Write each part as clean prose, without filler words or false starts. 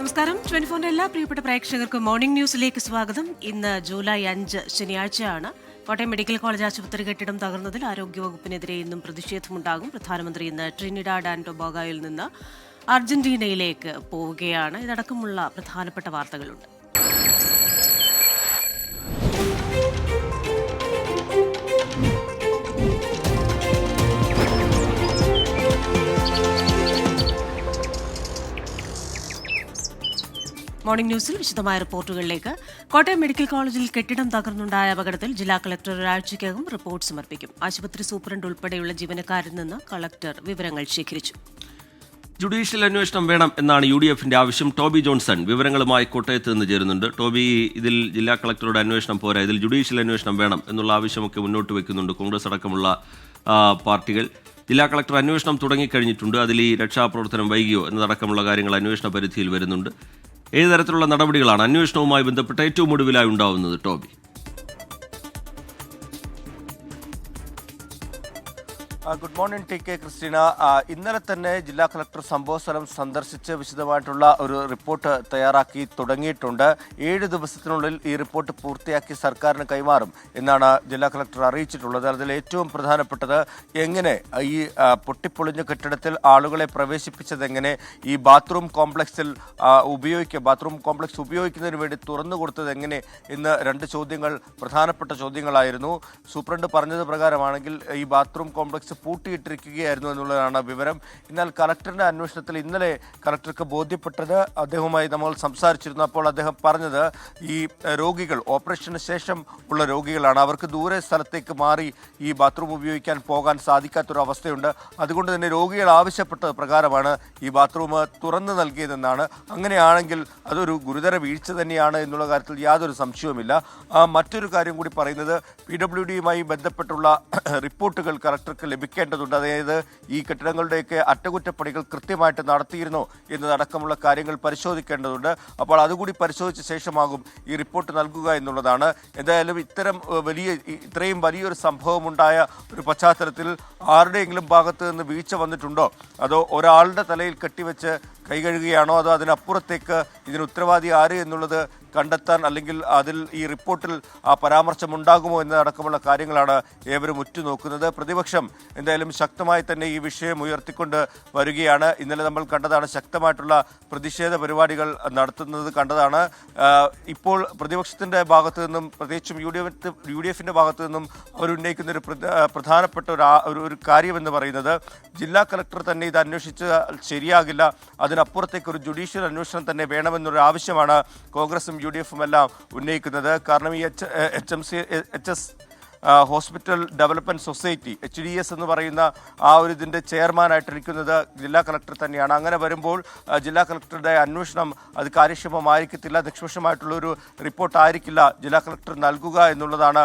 നമസ്കാരം. 24 എല്ലാ പ്രിയപ്പെട്ട പ്രേക്ഷകർക്കും മോർണിംഗ് ന്യൂസിലേക്ക് സ്വാഗതം. ഇന്ന് ജൂലൈ 5 ശനിയാഴ്ചയാണ്. കോട്ടയം മെഡിക്കൽ കോളേജ് ആശുപത്രി കെട്ടിടം തകർന്നതിൽ ആരോഗ്യവകുപ്പിനെതിരെ ഇന്നും പ്രതിഷേധമുണ്ടാകും. പ്രധാനമന്ത്രി ഇന്ന് ട്രിനിഡാഡ് ആൻഡ് ടൊബാഗോയിൽ നിന്ന് അർജന്റീനയിലേക്ക് പോവുകയാണ്. ഇതടക്കമുള്ള പ്രധാനപ്പെട്ട വാർത്തകളുണ്ട്. മോർണിംഗ് ന്യൂസിൽ വിശദമായ റിപ്പോർട്ടുകളിലേക്ക്. കോട്ടയം മെഡിക്കൽ കോളേജിൽ കെട്ടിടം തകർന്നുണ്ടായ അപകടത്തിൽ ജില്ലാ കളക്ടർ ഒരാഴ്ചയ്ക്കകം റിപ്പോർട്ട് സമർപ്പിക്കും. ആശുപത്രി സൂപ്രണ്ട് ഉൾപ്പെടെയുള്ള ജീവനക്കാരിൽ നിന്ന് കളക്ടർ വിവരങ്ങൾ ശേഖരിച്ചു. ജുഡീഷ്യൽ അന്വേഷണം വേണം എന്നാണ് UDFന്റെ ആവശ്യം. ടോബി ജോൺസൺ വിവരങ്ങളുമായി കോട്ടയത്ത് നിന്ന് ചേരുന്നുണ്ട്. ടോബി, ഇതിൽ ജില്ലാ കളക്ടറുടെ അന്വേഷണം പോരാ, ഇതിൽ ജുഡീഷ്യൽ അന്വേഷണം വേണം എന്നുള്ള ആവശ്യമൊക്കെ മുന്നോട്ട് വയ്ക്കുന്നുണ്ട് കോൺഗ്രസ് അടക്കമുള്ള പാർട്ടികൾ. ജില്ലാ കളക്ടർ അന്വേഷണം തുടങ്ങിക്കഴിഞ്ഞിട്ടുണ്ട്. അതിൽ ഈ രക്ഷാപ്രവർത്തനം വൈകിയോ എന്നതടക്കമുള്ള കാര്യങ്ങൾ അന്വേഷണ പരിധിയിൽ വരുന്നുണ്ട്. ഏത് തരത്തിലുള്ള നടപടികളാണ് അന്വേഷണവുമായി ബന്ധപ്പെട്ട് ഏറ്റവും ഒടുവിലായി ഉണ്ടാവുന്നത്, Toby? Good morning T K Christina. ഇന്നലെ തന്നെ ജില്ലാ കളക്ടർ സംഭവസ്ഥലം സന്ദർശിച്ച് വിശദമായിട്ടുള്ള ഒരു റിപ്പോർട്ട് തയ്യാറാക്കി തുടങ്ങിയിട്ടുണ്ട്. 7 ദിവസത്തിനുള്ളിൽ ഈ റിപ്പോർട്ട് പൂർത്തിയാക്കി സർക്കാരിന് കൈമാറും എന്നാണ് ജില്ലാ കളക്ടർ അറിയിച്ചിട്ടുള്ളത്. അതിൽ ഏറ്റവും പ്രധാനപ്പെട്ടത് എങ്ങനെ ഈ പൊട്ടിപ്പൊളിഞ്ഞ കെട്ടിടത്തിൽ ആളുകളെ പ്രവേശിപ്പിച്ചതെങ്ങനെ, ഈ ബാത്റൂം കോംപ്ലക്സ് ഉപയോഗിക്കുന്നതിന് വേണ്ടി തുറന്നു കൊടുത്തത് എങ്ങനെ എന്ന് 2 ചോദ്യങ്ങൾ പ്രധാനപ്പെട്ട ചോദ്യങ്ങളായിരുന്നു. സൂപ്രണ്ട് പറഞ്ഞത് പ്രകാരമാണെങ്കിൽ ഈ ബാത്റൂം കോംപ്ലക്സ് പൂട്ടിയിട്ടിരിക്കുകയായിരുന്നു എന്നുള്ളതാണ് വിവരം. എന്നാൽ കളക്ടറിന്റെ അന്വേഷണത്തിൽ ഇന്നലെ കളക്ടർക്ക് ബോധ്യപ്പെട്ടത്, അദ്ദേഹവുമായി നമ്മൾ സംസാരിച്ചിരുന്നു. അപ്പോൾ അദ്ദേഹം പറഞ്ഞത് ഈ രോഗികൾ ഓപ്പറേഷന് ശേഷം ഉള്ള രോഗികളാണ്. അവർക്ക് ദൂരെ സ്ഥലത്തേക്ക് മാറി ഈ ബാത്റൂം ഉപയോഗിക്കാൻ പോകാൻ സാധിക്കാത്തൊരു അവസ്ഥയുണ്ട്. അതുകൊണ്ട് തന്നെ രോഗികൾ ആവശ്യപ്പെട്ടത് പ്രകാരമാണ് ഈ ബാത്റൂം തുറന്നു നൽകിയതെന്നാണ്. അങ്ങനെയാണെങ്കിൽ അതൊരു ഗുരുതര വീഴ്ച തന്നെയാണ് എന്നുള്ള കാര്യത്തിൽ യാതൊരു സംശയവുമില്ല. മറ്റൊരു കാര്യം കൂടി പറയുന്നത്, PWDയുമായി ബന്ധപ്പെട്ടുള്ള റിപ്പോർട്ടുകൾ കളക്ടർക്ക് ലഭിക്കേണ്ടതുണ്ട്. അതായത് ഈ കെട്ടിടങ്ങളുടെയൊക്കെ അറ്റകുറ്റപ്പണികൾ കൃത്യമായിട്ട് നടത്തിയിരുന്നോ എന്നതടക്കമുള്ള കാര്യങ്ങൾ പരിശോധിക്കേണ്ടതുണ്ട്. അപ്പോൾ അതുകൂടി പരിശോധിച്ച ശേഷമാകും ഈ റിപ്പോർട്ട് നൽകുക എന്നുള്ളതാണ്. എന്തായാലും ഇത്രയും വലിയൊരു സംഭവമുണ്ടായ ഒരു പശ്ചാത്തലത്തിൽ ആരുടെയെങ്കിലും ഭാഗത്ത് നിന്ന് വീഴ്ച വന്നിട്ടുണ്ടോ, അതോ ഒരാളുടെ തലയിൽ കെട്ടിവെച്ച് കൈകഴുകുകയാണോ, അതോ അതിനപ്പുറത്തേക്ക് ഇതിന് ഉത്തരവാദി ആര് എന്നുള്ളത് കണ്ടെത്താൻ, അല്ലെങ്കിൽ അതിൽ ഈ റിപ്പോർട്ടിൽ ആ പരാമർശമുണ്ടാകുമോ എന്നതടക്കമുള്ള കാര്യങ്ങളാണ് ഏവരും ഉറ്റുനോക്കുന്നത്. പ്രതിപക്ഷം എന്തായാലും ശക്തമായി തന്നെ ഈ വിഷയം ഉയർത്തിക്കൊണ്ട് വരികയാണ്. ഇന്നലെ നമ്മൾ കണ്ടതാണ്, ശക്തമായിട്ടുള്ള പ്രതിഷേധ പരിപാടികൾ നടത്തുന്നത് കണ്ടതാണ്. ഇപ്പോൾ പ്രതിപക്ഷത്തിൻ്റെ ഭാഗത്തു നിന്നും, പ്രത്യേകിച്ചും UDFന്റെ ഭാഗത്തു നിന്നും അവരുന്നയിക്കുന്ന ഒരു പ്രധാനപ്പെട്ട ഒരു കാര്യമെന്ന് പറയുന്നത്, ജില്ലാ കളക്ടർ തന്നെ ഇത് അന്വേഷിച്ചാൽ ശരിയാകില്ല, അതിനപ്പുറത്തേക്ക് ഒരു ജുഡീഷ്യൽ അന്വേഷണം തന്നെ വേണമെന്നൊരു ആവശ്യമാണ് കോൺഗ്രസും UDFും എല്ലാം ഉന്നയിക്കുന്നത്. കാരണം ഈ HS hospital development society HDS എന്ന് പറയുന്ന ആ ഒരു ഇതിൻ്റെ ചെയർമാനായിട്ടിരിക്കുന്നത് ജില്ലാ കളക്ടർ തന്നെയാണ്. അങ്ങനെ വരുമ്പോൾ ജില്ലാ കളക്ടറുടെ അന്വേഷണം അത് കാര്യക്ഷമമായിരിക്കത്തില്ല, നിഷ്പക്ഷമായിട്ടുള്ളൊരു റിപ്പോർട്ടായിരിക്കില്ല ജില്ലാ കളക്ടർ നൽകുക എന്നുള്ളതാണ്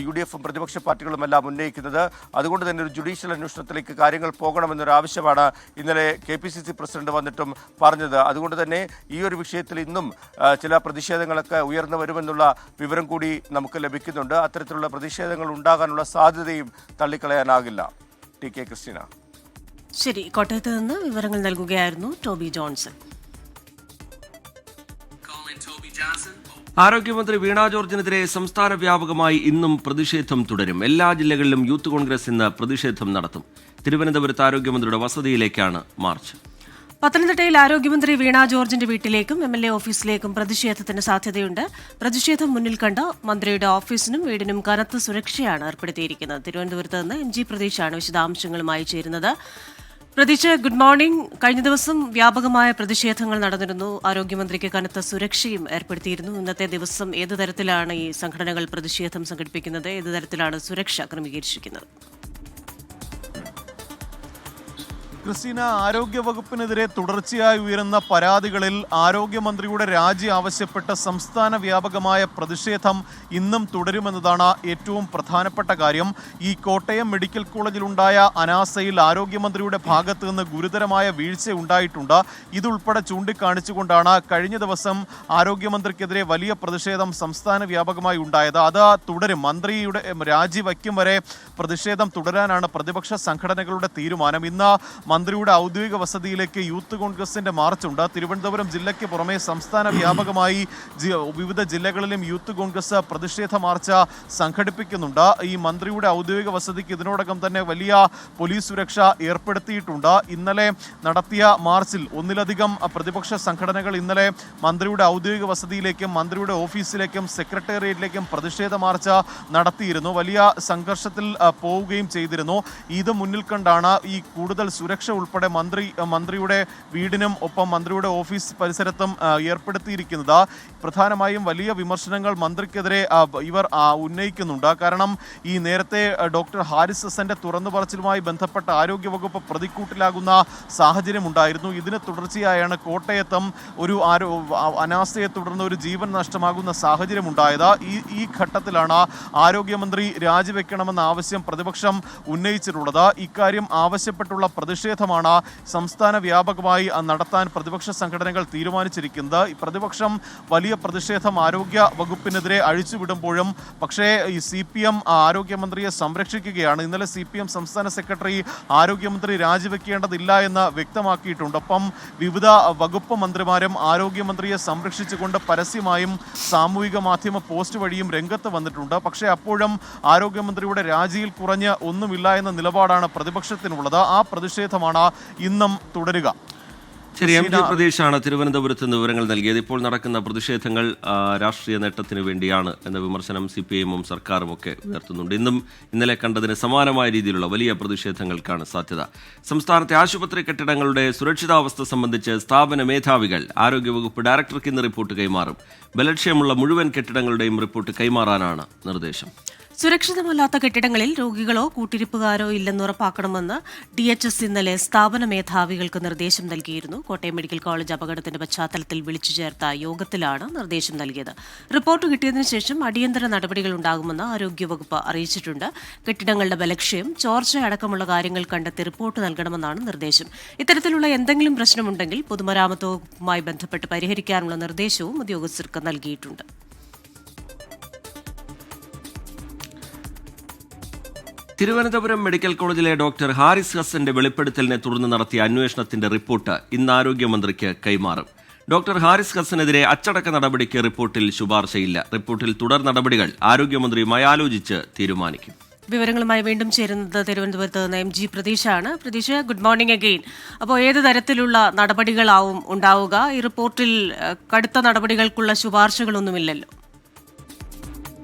UDFും പ്രതിപക്ഷ പാർട്ടികളുമെല്ലാം ഉന്നയിക്കുന്നത്. അതുകൊണ്ട് തന്നെ ഒരു ജുഡീഷ്യൽ അന്വേഷണത്തിലേക്ക് കാര്യങ്ങൾ പോകണമെന്നൊരു ആവശ്യമാണ് ഇന്നലെ KPCC പ്രസിഡന്റ് വന്നിട്ടും പറഞ്ഞത്. അതുകൊണ്ട് തന്നെ ഈ ഒരു വിഷയത്തിൽ ഇന്നും ചില പ്രതിഷേധങ്ങളൊക്കെ ഉയർന്നു വരുമെന്നുള്ള വിവരം കൂടി നമുക്ക് ലഭിക്കുന്നുണ്ട്. അത്തരത്തിലുള്ള പ്രതിഷേധങ്ങൾ ഉണ്ടാകാനുള്ള സാധ്യതയും തള്ളിക്കളയാനാകില്ല. T K Christina. ശരി, കോട്ടയത്ത് നിന്ന് വിവരങ്ങൾ നൽകുകയായിരുന്നു ടോബി ജോൺസൺ. ആരോഗ്യമന്ത്രി വീണ ജോർജിനെതിരെ സംസ്ഥാന വ്യാപകമായി ഇന്നും പ്രതിഷേധം തുടരും. എല്ലാ ജില്ലകളിലും യൂത്ത് കോൺഗ്രസ് ഇന്ന് പ്രതിഷേധം നടത്തും. തിരുവനന്തപുരത്ത് ആരോഗ്യമന്ത്രിയുടെ വസതിയിലേക്കാണ് മാർച്ച്. പത്തനംതിട്ടയിൽ ആരോഗ്യമന്ത്രി വീണ ജോർജിന്റെ വീട്ടിലേക്കും MLA ഓഫീസിലേക്കും പ്രതിഷേധത്തിന് സാധ്യതയുണ്ട്. പ്രതിഷേധം മുന്നിൽ കണ്ട് മന്ത്രിയുടെ ഓഫീസിനും വീടിനും കനത്ത സുരക്ഷയാണ് ഏർപ്പെടുത്തിയിരിക്കുന്നത്. തിരുവനന്തപുരത്ത് നിന്ന് MG പ്രതീക്ഷാണ് വിശദാംശങ്ങളുമായി ചേരുന്നത്. പ്രതീക്ഷ, ഗുഡ് മോർണിംഗ്. കഴിഞ്ഞ ദിവസം വ്യാപകമായ പ്രതിഷേധങ്ങൾ നടന്നിരുന്നു. ആരോഗ്യമന്ത്രിക്ക് കനത്ത സുരക്ഷയും ഏർപ്പെടുത്തിയിരുന്നു. ഇന്നത്തെ ദിവസം ഏത് തരത്തിലാണ് ഈ സംഘടനകൾ പ്രതിഷേധം സംഘടിപ്പിക്കുന്നത്? ഏത് തരത്തിലാണ് സുരക്ഷ ക്രമീകരിച്ചിരിക്കുന്നത്? ക്രിസ്റ്റീന, ആരോഗ്യവകുപ്പിനെതിരെ തുടർച്ചയായി ഉയരുന്ന പരാതികളിൽ ആരോഗ്യമന്ത്രിയുടെ രാജി ആവശ്യപ്പെട്ട സംസ്ഥാന വ്യാപകമായ പ്രതിഷേധം ഇന്നും തുടരുമെന്നതാണ് ഏറ്റവും പ്രധാനപ്പെട്ട കാര്യം. ഈ കോട്ടയം മെഡിക്കൽ കോളേജിലുണ്ടായ അനാസയിൽ ആരോഗ്യമന്ത്രിയുടെ ഭാഗത്ത് നിന്ന് ഗുരുതരമായ വീഴ്ച ഉണ്ടായിട്ടുണ്ട്. ഇതുൾപ്പെടെ ചൂണ്ടിക്കാണിച്ചുകൊണ്ടാണ് കഴിഞ്ഞ ദിവസം ആരോഗ്യമന്ത്രിക്കെതിരെ വലിയ പ്രതിഷേധം സംസ്ഥാന വ്യാപകമായി ഉണ്ടായത്. അത് തുടരും. മന്ത്രിയുടെ രാജി വയ്ക്കും വരെ പ്രതിഷേധം തുടരാനാണ് പ്രതിപക്ഷ സംഘടനകളുടെ തീരുമാനം. ഇന്ന് മന്ത്രിയുടെ ഔദ്യോഗിക വസതിയിലേക്ക് യൂത്ത് കോൺഗ്രസിന്റെ മാർച്ചുണ്ട്. തിരുവനന്തപുരം ജില്ലയ്ക്ക് പുറമെ സംസ്ഥാന വ്യാപകമായി വിവിധ ജില്ലകളിലും യൂത്ത് കോൺഗ്രസ് പ്രതിഷേധ മാർച്ച് സംഘടിപ്പിക്കുന്നുണ്ട്. ഈ മന്ത്രിയുടെ ഔദ്യോഗിക വസതിക്ക് ഇതിനോടകം തന്നെ വലിയ പോലീസ് സുരക്ഷ ഏർപ്പെടുത്തിയിട്ടുണ്ട്. ഇന്നലെ നടത്തിയ മാർച്ചിൽ ഒന്നിലധികം പ്രതിപക്ഷ സംഘടനകൾ ഇന്നലെ മന്ത്രിയുടെ ഔദ്യോഗിക വസതിയിലേക്കും മന്ത്രിയുടെ ഓഫീസിലേക്കും സെക്രട്ടേറിയറ്റിലേക്കും പ്രതിഷേധ മാർച്ച് നടത്തിയിരുന്നു. വലിയ സംഘർഷത്തിൽ പോവുകയും ചെയ്തിരുന്നു. ഇത് മുന്നിൽ കണ്ടാണ് ഈ കൂടുതൽ സുരക്ഷ ഉൾപ്പെടെ മന്ത്രിയുടെ വീടിനും ഒപ്പം മന്ത്രിയുടെ ഓഫീസ് പരിസരത്തും ഏർപ്പെടുത്തിയിരിക്കുന്നത്. പ്രധാനമായും വലിയ വിമർശനങ്ങൾ മന്ത്രിക്കെതിരെ ഇവർ ഉന്നയിക്കുന്നുണ്ട്. കാരണം ഈ നേരത്തെ ഡോക്ടർ ഹാരിസ് ഹസന്റെ തുറന്നു പറച്ചിലുമായി ബന്ധപ്പെട്ട ആരോഗ്യവകുപ്പ് പ്രതിക്കൂട്ടിലാകുന്ന സാഹചര്യമുണ്ടായിരുന്നു. ഇതിന് തുടർച്ചയായാണ് കോട്ടയത്തും ഒരു അനാസ്ഥയെ തുടർന്ന് ഒരു ജീവൻ നഷ്ടമാകുന്ന സാഹചര്യമുണ്ടായത്. ഈ ഘട്ടത്തിലാണ് ആരോഗ്യമന്ത്രി രാജിവെക്കണമെന്ന ആവശ്യം പ്രതിപക്ഷം ഉന്നയിച്ചിട്ടുള്ളത്. ഇക്കാര്യം ആവശ്യപ്പെട്ടുള്ള പ്രതിഷേധമാണ് സംസ്ഥാന വ്യാപകമായി നടത്താൻ പ്രതിപക്ഷ സംഘടനകൾ തീരുമാനിച്ചിരിക്കുന്നത്. ഈ പ്രതിപക്ഷം വലിയ പ്രതിഷേധം ആരോഗ്യ വകുപ്പിനെതിരെ അഴിച്ചുവിടുമ്പോഴും പക്ഷേ ഈ CPM ആരോഗ്യമന്ത്രിയെ സംരക്ഷിക്കുകയാണ്. ഇന്നലെ CPM സംസ്ഥാന സെക്രട്ടറി ആരോഗ്യമന്ത്രി രാജിവെക്കേണ്ടതില്ല എന്ന് വ്യക്തമാക്കിയിട്ടുണ്ട്. ഒപ്പം വിവിധ വകുപ്പ് മന്ത്രിമാരും ആരോഗ്യമന്ത്രിയെ സംരക്ഷിച്ചുകൊണ്ട് പരസ്യമായും സാമൂഹിക മാധ്യമ പോസ്റ്റ് വഴിയും രംഗത്ത് വന്നിട്ടുണ്ട്. പക്ഷേ അപ്പോഴും ആരോഗ്യമന്ത്രിയുടെ രാജിയിൽ കുറഞ്ഞ് ഒന്നുമില്ല എന്ന നിലപാടാണ് പ്രതിപക്ഷത്തിനുള്ളത്. ആ പ്രതിഷേധമാണ് ഇന്നും തുടരുക. ശരി, MG പ്രദേശാണ് തിരുവനന്തപുരത്ത് നിന്ന് വിവരങ്ങൾ നൽകിയത്. ഇപ്പോൾ നടക്കുന്ന പ്രതിഷേധങ്ങൾ രാഷ്ട്രീയ നേട്ടത്തിന് വേണ്ടിയാണ് എന്ന വിമർശനം CPIM-ഉം സർക്കാരും ഒക്കെ ഉയർത്തുന്നുണ്ട്. ഇന്നലെ കണ്ടതിന് സമാനമായ രീതിയിലുള്ള വലിയ പ്രതിഷേധങ്ങൾക്കാണ് സാധ്യത. സംസ്ഥാനത്തെ ആശുപത്രി കെട്ടിടങ്ങളുടെ സുരക്ഷിതാവസ്ഥ സംബന്ധിച്ച് സ്ഥാപന മേധാവികൾ ആരോഗ്യവകുപ്പ് ഡയറക്ടർക്ക് ഇന്ന് റിപ്പോർട്ട് കൈമാറും. ബലക്ഷയമുള്ള മുഴുവൻ കെട്ടിടങ്ങളുടെയും റിപ്പോർട്ട് കൈമാറാനാണ് നിർദ്ദേശം. സുരക്ഷിതമല്ലാത്ത കെട്ടിടങ്ങളിൽ രോഗികളോ കൂട്ടിരിപ്പുകാരോ ഇല്ലെന്ന് ഉറപ്പാക്കണമെന്ന് DHS ഇന്നലെ സ്ഥാപന മേധാവികൾക്ക് നിർദ്ദേശം നൽകിയിരുന്നു. കോട്ടയം മെഡിക്കൽ കോളേജ് അപകടത്തിന്റെ പശ്ചാത്തലത്തിൽ വിളിച്ചു ചേർത്ത യോഗത്തിലാണ് നിർദ്ദേശം നൽകിയത്. റിപ്പോർട്ട് കിട്ടിയതിനു ശേഷം അടിയന്തര നടപടികൾ ഉണ്ടാകുമെന്ന് ആരോഗ്യവകുപ്പ് അറിയിച്ചിട്ടുണ്ട്. കെട്ടിടങ്ങളുടെ ബലക്ഷയം, ചോർച്ച അടക്കമുള്ള കാര്യങ്ങൾ കണ്ടെത്തി റിപ്പോർട്ട് നൽകണമെന്നാണ് നിർദ്ദേശം. ഇത്തരത്തിലുള്ള എന്തെങ്കിലും പ്രശ്നമുണ്ടെങ്കിൽ പൊതുമരാമത്ത് വകുപ്പുമായി ബന്ധപ്പെട്ട് പരിഹരിക്കാനുള്ള നിർദ്ദേശവും ഉദ്യോഗസ്ഥർക്ക് നൽകിയിട്ടുണ്ട്. തിരുവനന്തപുരം മെഡിക്കൽ കോളേജിലെ ഡോക്ടർ ഹാരിസ് ഹസന്റെ വെളിപ്പെടുത്തലിനെ തുടർന്ന് നടത്തിയ അന്വേഷണത്തിന്റെ റിപ്പോർട്ട് ഇന്ന് ആരോഗ്യമന്ത്രിക്ക് കൈമാറും. ഡോക്ടർ ഹാരിസ് ഹസനെതിരെ അച്ചടക്ക നടപടിക്ക് റിപ്പോർട്ടിൽ ശുപാർശയില്ല. റിപ്പോർട്ടിൽ തുടർ നടപടികൾ ആരോഗ്യമന്ത്രിയുമായി ആലോചിച്ച് തീരുമാനിക്കും. വിവരങ്ങളുമായി വീണ്ടും ചേരുന്നത് തിരുവനന്തപുരത്ത് നിന്ന് MG പ്രതീഷാണ്. Pratheesh, good morning again. അപ്പോൾ ഏത് തരത്തിലുള്ള നടപടികളാവും ഉണ്ടാവുക? ഈ റിപ്പോർട്ടിൽ കടുത്ത നടപടികൾക്കുള്ള ശുപാർശകളൊന്നുമില്ലല്ലോ.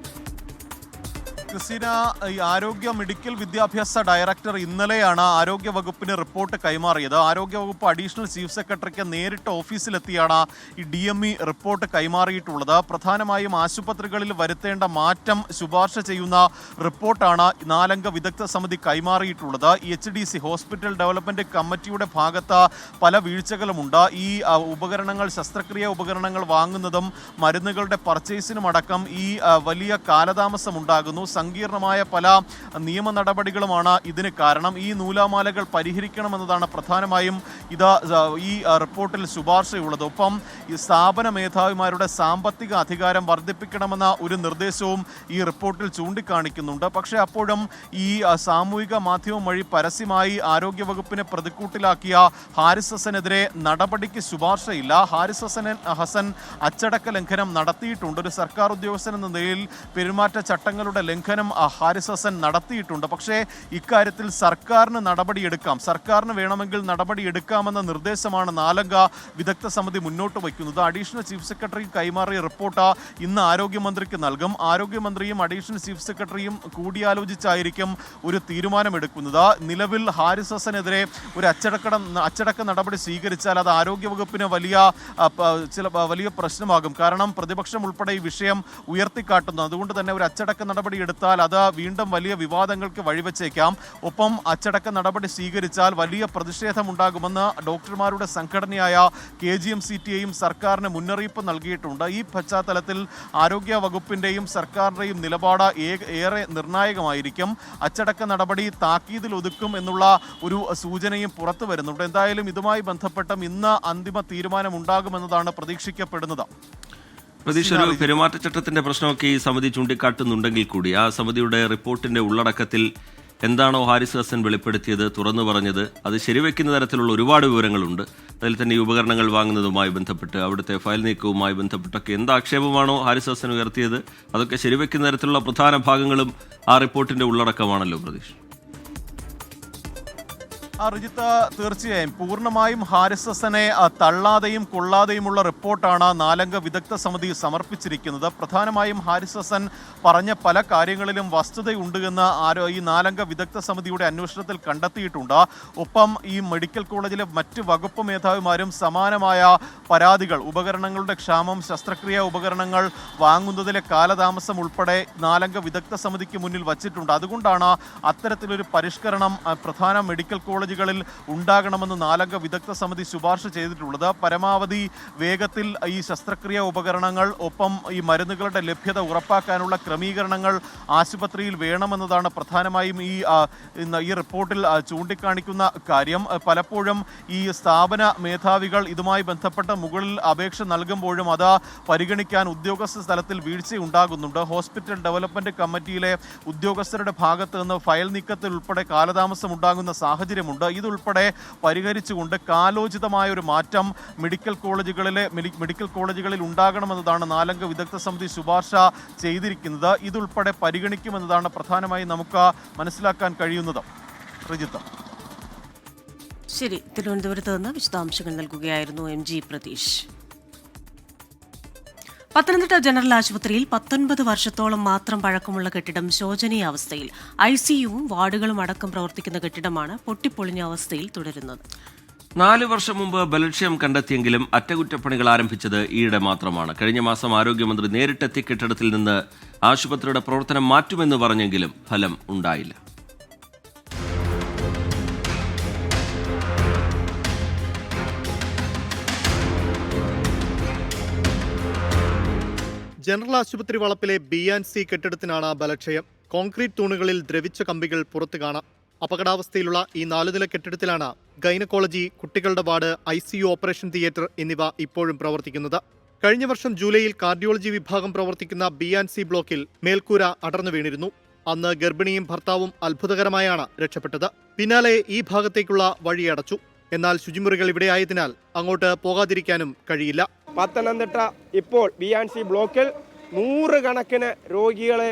ക്രിസ്റ്റീന, ഈ ആരോഗ്യ മെഡിക്കൽ വിദ്യാഭ്യാസ ഡയറക്ടർ ഇന്നലെയാണ് ആരോഗ്യ വകുപ്പിന് റിപ്പോർട്ട് കൈമാറിയത്. ആരോഗ്യ വകുപ്പ് അഡീഷണൽ ചീഫ് സെക്രട്ടറിക്ക് നേരിട്ട് ഓഫീസിലെത്തിയാണ് ഈ DME റിപ്പോർട്ട് കൈമാറിയിട്ടുള്ളത്. പ്രധാനമായും ആശുപത്രികളിൽ വരുത്തേണ്ട മാറ്റം ശുപാർശ ചെയ്യുന്ന റിപ്പോർട്ടാണ് 4-അംഗ വിദഗ്ധ സമിതി കൈമാറിയിട്ടുള്ളത്. HDC ഹോസ്പിറ്റൽ ഡെവലപ്മെന്റ് കമ്മിറ്റിയുടെ ഭാഗത്ത് പല വീഴ്ചകളുമുണ്ട്. ഈ ഉപകരണങ്ങൾ, ശസ്ത്രക്രിയാ ഉപകരണങ്ങൾ വാങ്ങുന്നതും മരുന്നുകളുടെ പർച്ചേസിനുമടക്കം ഈ വലിയ കാലതാമസം ഉണ്ടാകുന്നു. സങ്കീർണമായ പല നിയമ നടപടികളുമാണ് ഇതിന് കാരണം. ഈ നൂലാമാലകൾ പരിഹരിക്കണമെന്നതാണ് പ്രധാനമായും ഈ റിപ്പോർട്ടിൽ ശുപാർശയുള്ളത്. ഒപ്പം ഈ സ്ഥാപന മേധാവിമാരുടെ സാമ്പത്തിക അധികാരം വർദ്ധിപ്പിക്കണമെന്ന ഒരു നിർദ്ദേശവും ഈ റിപ്പോർട്ടിൽ ചൂണ്ടിക്കാണിക്കുന്നുണ്ട്. പക്ഷേ അപ്പോഴും ഈ സാമൂഹിക മാധ്യമം വഴി പരസ്യമായി ആരോഗ്യവകുപ്പിനെ പ്രതിക്കൂട്ടിലാക്കിയ ഹാരിസ് ഹസനെതിരെ നടപടിക്ക് ശുപാർശയില്ല. ഹാരിസ് ഹസൻ അച്ചടക്ക ലംഘനം നടത്തിയിട്ടുണ്ട്. ഒരു സർക്കാർ ഉദ്യോഗസ്ഥൻ എന്ന നിലയിൽ പെരുമാറ്റ ചട്ടങ്ങളുടെ ലംഘനം ഹാരിസ് ഹസൻ നടത്തിയിട്ടുണ്ട്. പക്ഷേ ഇക്കാര്യത്തിൽ സർക്കാരിന് നടപടിയെടുക്കാം, സർക്കാരിന് വേണമെങ്കിൽ നടപടിയെടുക്കാമെന്ന നിർദ്ദേശമാണ് 4-അംഗ വിദഗ്ധ സമിതി മുന്നോട്ട് വയ്ക്കുന്നത്. അഡീഷണൽ ചീഫ് സെക്രട്ടറി കൈമാറിയ റിപ്പോർട്ട് ഇന്ന് ആരോഗ്യമന്ത്രിക്ക് നൽകും. ആരോഗ്യമന്ത്രിയും അഡീഷണൽ ചീഫ് സെക്രട്ടറിയും കൂടിയാലോചിച്ചായിരിക്കും ഒരു തീരുമാനമെടുക്കുന്നത്. നിലവിൽ ഹാരിസ് ഹസനെതിരെ ഒരു അച്ചടക്ക നടപടി സ്വീകരിച്ചാൽ അത് ആരോഗ്യവകുപ്പിന് വലിയ പ്രശ്നമാകും. കാരണം പ്രതിപക്ഷം ഉൾപ്പെടെ ഈ വിഷയം ഉയർത്തിക്കാട്ടുന്നു. അതുകൊണ്ട് തന്നെ ഒരു അച്ചടക്ക നടപടി എടുത്താൽ അത് വീണ്ടും വലിയ വിവാദങ്ങൾക്ക് വഴിവെച്ചേക്കാം. ഒപ്പം അച്ചടക്ക നടപടി സ്വീകരിച്ചാൽ വലിയ പ്രതിഷേധമുണ്ടാകുമെന്ന് ഡോക്ടർമാരുടെ സംഘടനയായ KGM-CTAയും സർക്കാരിന് മുന്നറിയിപ്പ് നൽകിയിട്ടുണ്ട്. ഈ പശ്ചാത്തലത്തിൽ ആരോഗ്യ വകുപ്പിന്റെയും സർക്കാരിന്റെയും നിലപാട് ഏറെ നിർണായകമായിരിക്കും. അച്ചടക്ക നടപടി താക്കീതിൽ ഒതുക്കും എന്നുള്ള ഒരു സൂചനയും പുറത്തു വരുന്നുണ്ട്. എന്തായാലും ഇതുമായി ബന്ധപ്പെട്ടും ഇന്ന് അന്തിമ തീരുമാനമുണ്ടാകുമെന്നതാണ് പ്രതീക്ഷിക്കപ്പെടുന്നത്. പ്രതീക്ഷ, ഒരു പെരുമാറ്റച്ചട്ടത്തിന്റെ പ്രശ്നമൊക്കെ ഈ സമിതി ചൂണ്ടിക്കാട്ടുന്നുണ്ടെങ്കിൽ കൂടി ആ സമിതിയുടെ റിപ്പോർട്ടിന്റെ ഉള്ളടക്കത്തിൽ എന്താണോ ഹാരിസ് ഹസൻ വെളിപ്പെടുത്തിയത്, തുറന്നു പറഞ്ഞത്, അത് ശരിവെക്കുന്ന തരത്തിലുള്ള ഒരുപാട് വിവരങ്ങളുണ്ട്. അതിൽ തന്നെ ഈ ഉപകരണങ്ങൾ വാങ്ങുന്നതുമായി ബന്ധപ്പെട്ട്, അവിടുത്തെ ഫയൽ നീക്കവുമായി ബന്ധപ്പെട്ടൊക്കെ എന്ത് ആക്ഷേപമാണോ ഹാരിസ് ഹസൻ ഉയർത്തിയത്, അതൊക്കെ ശരിവെക്കുന്ന തരത്തിലുള്ള പ്രധാന ഭാഗങ്ങളും ആ റിപ്പോർട്ടിന്റെ ഉള്ളടക്കമാണല്ലോ പ്രതീഷ്. റിജിത്ത്, തീർച്ചയായും പൂർണ്ണമായും ഹാരിസ് ഹസനെ തള്ളാതെയും കൊള്ളാതെയുമുള്ള റിപ്പോർട്ടാണ് 4 വിദഗ്ധ സമിതി സമർപ്പിച്ചിരിക്കുന്നത്. പ്രധാനമായും ഹാരിസ് ഹസൻ പറഞ്ഞ പല കാര്യങ്ങളിലും വസ്തുതയുണ്ട് എന്ന് ഈ 4 വിദഗ്ധ സമിതിയുടെ അന്വേഷണത്തിൽ കണ്ടെത്തിയിട്ടുണ്ട്. ഒപ്പം ഈ മെഡിക്കൽ കോളേജിലെ മറ്റ് വകുപ്പ് മേധാവിമാരും സമാനമായ പരാതികൾ, ഉപകരണങ്ങളുടെ ക്ഷാമം, ശസ്ത്രക്രിയാ ഉപകരണങ്ങൾ വാങ്ങുന്നതിലെ കാലതാമസം ഉൾപ്പെടെ 4 വിദഗ്ധ സമിതിക്ക് മുന്നിൽ വച്ചിട്ടുണ്ട്. അതുകൊണ്ടാണ് അത്തരത്തിലൊരു പരിഷ്കരണം പ്രധാന മെഡിക്കൽ കോളേജുകളിൽ ഉണ്ടാകണമെന്ന് 4 വിദഗ്ധ സമിതി ശുപാർശ ചെയ്തിട്ടുള്ളത്. പരമാവധി വേഗത്തിൽ ഈ ശസ്ത്രക്രിയാ ഉപകരണങ്ങൾ, ഒപ്പം ഈ മരുന്നുകളുടെ ലഭ്യത ഉറപ്പാക്കാനുള്ള ക്രമീകരണങ്ങൾ ആശുപത്രിയിൽ വേണമെന്നതാണ് പ്രധാനമായും ഈ റിപ്പോർട്ടിൽ ചൂണ്ടിക്കാണിക്കുന്ന കാര്യം. പലപ്പോഴും ഈ സ്ഥാപന മേധാവികൾ ഇതുമായി ബന്ധപ്പെട്ട മുകളിൽ അപേക്ഷ നൽകുമ്പോഴും അത് പരിഗണിക്കാൻ ഉദ്യോഗസ്ഥ തലത്തിൽ വീഴ്ചയുണ്ടാകുന്നുണ്ട്. ഹോസ്പിറ്റൽ ഡെവലപ്മെന്റ് കമ്മിറ്റിയിലെ ഉദ്യോഗസ്ഥരുടെ ഭാഗത്ത് നിന്ന് ഫയൽ നീക്കത്തിൽ ഉൾപ്പെടെ കാലതാമസം ഉണ്ടാകുന്ന സാഹചര്യമുണ്ട്. ഇതുൾപ്പെടെ പരിഹരിച്ചുകൊണ്ട് കാലോചിതമായ ഒരു മാറ്റം മെഡിക്കൽ കോളേജുകളിൽ ഉണ്ടാകണമെന്നതാണ് 4 വിദഗ്ധ സമിതി ശുപാർശ ചെയ്തിരിക്കുന്നത്. ഇതുൾപ്പെടെ പരിഗണിക്കുമെന്നതാണ് പ്രധാനമായും നമുക്ക് മനസ്സിലാക്കാൻ കഴിയുന്നത്. റിജിത്ത്. ശരി, തിരുവനന്തപുരത്ത് നിന്ന് വിശദാംശങ്ങൾ നൽകുകയായിരുന്നു MG പ്രതീഷ്. പത്തനംതിട്ട ജനറൽ ആശുപത്രിയിൽ 19 വർഷത്തോളം മാത്രം പഴക്കമുള്ള കെട്ടിടം ശോചനീയാവസ്ഥയിൽ. ICUവും വാർഡുകളും അടക്കം പ്രവർത്തിക്കുന്ന കെട്ടിടമാണ് പൊട്ടിപ്പൊളിഞ്ഞ അവസ്ഥയിൽ തുടരുന്നത്. 4 വർഷം മുമ്പ് ബലക്ഷ്യം കണ്ടെത്തിയെങ്കിലും അറ്റകുറ്റപ്പണികൾ ആരംഭിച്ചത് ഈയിടെ മാത്രമാണ്. കഴിഞ്ഞ മാസം ആരോഗ്യമന്ത്രി നേരിട്ടെത്തി കെട്ടിടത്തിൽ നിന്ന് ആശുപത്രിയുടെ പ്രവർത്തനം മാറ്റുമെന്ന് പറഞ്ഞെങ്കിലും ഫലം ഉണ്ടായില്ല. ജനറൽ ആശുപത്രി വളപ്പിലെ B&C കെട്ടിടത്തിനാണ് ബലക്ഷയം. കോൺക്രീറ്റ് തൂണുകളിൽ ദ്രവിച്ച കമ്പികൾ പുറത്തു കാണാം. അപകടാവസ്ഥയിലുള്ള ഈ 4 നില കെട്ടിടത്തിലാണ് ഗൈനക്കോളജി, കുട്ടികളുടെ വാർഡ്, ICU, ഓപ്പറേഷൻ തിയേറ്റർ എന്നിവ ഇപ്പോഴും പ്രവർത്തിക്കുന്നത്. കഴിഞ്ഞ വർഷം ജൂലൈയിൽ കാർഡിയോളജി വിഭാഗം പ്രവർത്തിക്കുന്ന B&C ബ്ലോക്കിൽ മേൽക്കൂര അടർന്നു വീണിരുന്നു. അന്ന് ഗർഭിണിയും ഭർത്താവും അത്ഭുതകരമായാണ് രക്ഷപ്പെട്ടത്. പിന്നാലെ ഈ ഭാഗത്തേക്കുള്ള വഴി അടച്ചു. എന്നാൽ ശുചിമുറികൾ ഇവിടെയായതിനാൽ അങ്ങോട്ട് പോകാതിരിക്കാനും കഴിയില്ല. പത്തനംതിട്ട ഇപ്പോൾ B&C ബ്ലോക്കിൽ 100 കണക്കിന് രോഗികളെ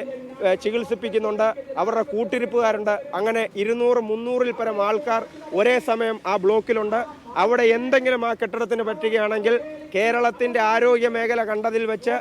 ചികിത്സിപ്പിക്കുന്നുണ്ട്. അവരുടെ കൂട്ടിരിപ്പുകാരുണ്ട്. അങ്ങനെ 200-300-ൽ പരം ആൾക്കാർ ഒരേ സമയം ആ ബ്ലോക്കിലുണ്ട്. അവിടെ എന്തെങ്കിലും ആ കെട്ടിടത്തിന് പറ്റുകയാണെങ്കിൽ കേരളത്തിൻ്റെ ആരോഗ്യ മേഖല കണ്ടതിൽ വെച്ച്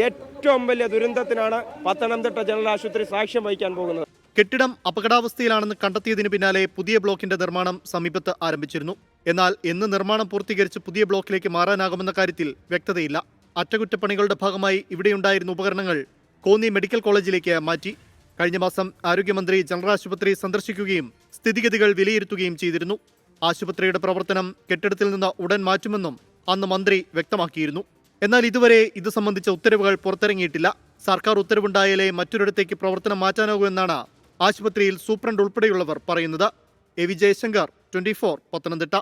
ഏറ്റവും വലിയ ദുരന്തത്തിനാണ് പത്തനംതിട്ട ജനറൽ ആശുപത്രി സാക്ഷ്യം വഹിക്കാൻ പോകുന്നത്. കെട്ടിടം അപകടാവസ്ഥയിലാണെന്ന് കണ്ടെത്തിയതിന് പിന്നാലെ പുതിയ ബ്ലോക്കിന്റെ നിർമ്മാണം സമീപത്ത് ആരംഭിച്ചിരുന്നു. എന്നാൽ എന്ന് നിർമ്മാണം പൂർത്തീകരിച്ച് പുതിയ ബ്ലോക്കിലേക്ക് മാറാനാകുമെന്ന കാര്യത്തിൽ വ്യക്തതയില്ല. അറ്റകുറ്റപ്പണികളുടെ ഭാഗമായി ഇവിടെയുണ്ടായിരുന്ന ഉപകരണങ്ങൾ കോന്നി മെഡിക്കൽ കോളേജിലേക്ക് മാറ്റി. കഴിഞ്ഞ മാസം ആരോഗ്യമന്ത്രി ജനറൽ ആശുപത്രി സന്ദർശിക്കുകയും സ്ഥിതിഗതികൾ വിലയിരുത്തുകയും ചെയ്തിരുന്നു. ആശുപത്രിയുടെ പ്രവർത്തനം കെട്ടിടത്തിൽ നിന്ന് ഉടൻ മാറ്റുമെന്നും അന്ന് മന്ത്രി വ്യക്തമാക്കിയിരുന്നു. എന്നാൽ ഇതുവരെ ഇത് സംബന്ധിച്ച ഉത്തരവുകൾ പുറത്തിറങ്ങിയിട്ടില്ല. സർക്കാർ ഉത്തരവുണ്ടായാലേ മറ്റൊരിടത്തേക്ക് പ്രവർത്തനം മാറ്റാനാകൂ എന്നാണ് ആശുപത്രിയിൽ സൂപ്രണ്ട് ഉൾപ്പെടെയുള്ളവർ പറയുന്നത്. AV Jayasankar, 24, Pathanamthitta.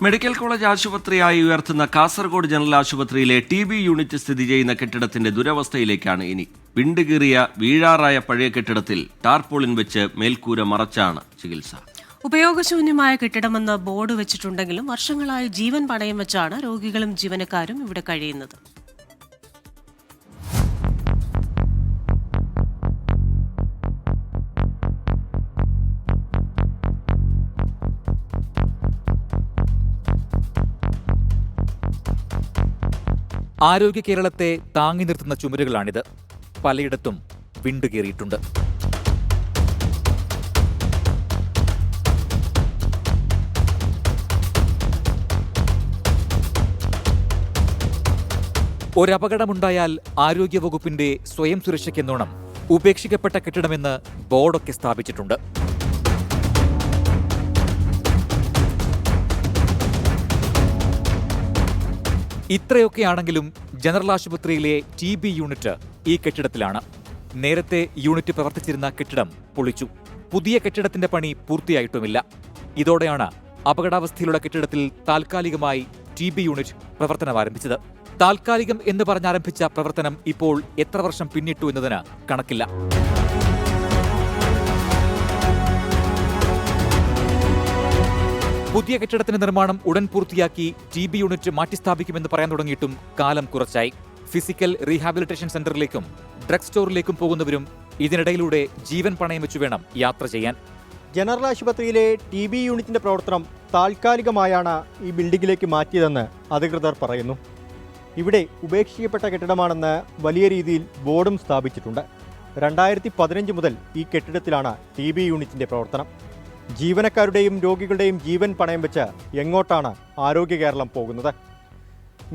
Medical college ആശുപത്രിയായി ഉയർത്തുന്ന കാസർഗോഡ് ജനറൽ ആശുപത്രിയിലെ TB യൂണിറ്റ് സ്ഥിതി ചെയ്യുന്ന കെട്ടിടത്തിന്റെ ദുരവസ്ഥയിലേക്കാണ് ഇനി. വിണ്ടുകീറിയ വീഴാറായ പഴയ കെട്ടിടത്തിൽ ടാർപോളിൻ വെച്ച് മേൽക്കൂര മറച്ചാണ് ചികിത്സ. ഉപയോഗശൂന്യമായ കെട്ടിടമെന്ന് ബോർഡ് വെച്ചിട്ടുണ്ടെങ്കിലും വർഷങ്ങളായി ജീവൻ പണയം വെച്ചാണ് രോഗികളും ജീവനക്കാരും ഇവിടെ കഴിയുന്നത്. ആരോഗ്യ കേരളത്തെ താങ്ങി നിർത്തുന്ന ചുമരുകളാണിത്. പലയിടത്തും വിണ്ടുകീറിയിട്ടുണ്ട്. ഒരപകടമുണ്ടായാൽ ആരോഗ്യവകുപ്പിന്റെ സ്വയം സുരക്ഷയ്ക്കെന്നോണം ഉപേക്ഷിക്കപ്പെട്ട കെട്ടിടമെന്ന് ബോർഡൊക്കെ സ്ഥാപിച്ചിട്ടുണ്ട്. ഇത്രയൊക്കെയാണെങ്കിലും ജനറൽ ആശുപത്രിയിലെ TB യൂണിറ്റ് ഈ കെട്ടിടത്തിലാണ്. നേരത്തെ യൂണിറ്റ് പ്രവർത്തിച്ചിരുന്ന കെട്ടിടം പൊളിച്ചു. പുതിയ കെട്ടിടത്തിന്റെ പണി പൂർത്തിയായിട്ടുമില്ല. ഇതോടെയാണ് അപകടാവസ്ഥയിലുള്ള കെട്ടിടത്തിൽ താൽക്കാലികമായി TB യൂണിറ്റ് പ്രവർത്തനം ആരംഭിച്ചത്. താൽക്കാലികം എന്ന് പറഞ്ഞാരംഭിച്ച പ്രവർത്തനം ഇപ്പോൾ എത്ര വർഷം പിന്നിട്ടു എന്നതിന് കണക്കില്ല. പുതിയ കെട്ടിടത്തിന്റെ നിർമ്മാണം ഉടൻ പൂർത്തിയാക്കി TB യൂണിറ്റ് മാറ്റിസ്ഥാപിക്കുമെന്ന് പറയാൻ തുടങ്ങിയിട്ടും കാലം കുറച്ചായി. ഫിസിക്കൽ റീഹാബിലിറ്റേഷൻ സെന്ററിലേക്കും ഡ്രഗ് സ്റ്റോറിലേക്കും പോകുന്നവരും ഇതിനിടയിലൂടെ ജീവൻ പണയം വെച്ചു വേണം യാത്ര ചെയ്യാൻ. ജനറൽ ആശുപത്രിയിലെ TB യൂണിറ്റിന്റെ പ്രവർത്തനം താൽക്കാലികമായാണ് ഈ ബിൽഡിംഗിലേക്ക് മാറ്റിയതെന്ന് അധികൃതർ പറയുന്നു. ഇവിടെ ഉപേക്ഷിക്കപ്പെട്ട കെട്ടിടമാണെന്ന് വലിയ രീതിയിൽ ബോർഡും സ്ഥാപിച്ചിട്ടുണ്ട്. 2015 മുതൽ ഈ കെട്ടിടത്തിലാണ് TB യൂണിറ്റിന്റെ പ്രവർത്തനം. ജീവനക്കാരുടെയും രോഗികളുടെയും ജീവൻ പണയം വെച്ച് എങ്ങോട്ടാണ് ആരോഗ്യ കേരളം പോകുന്നത്?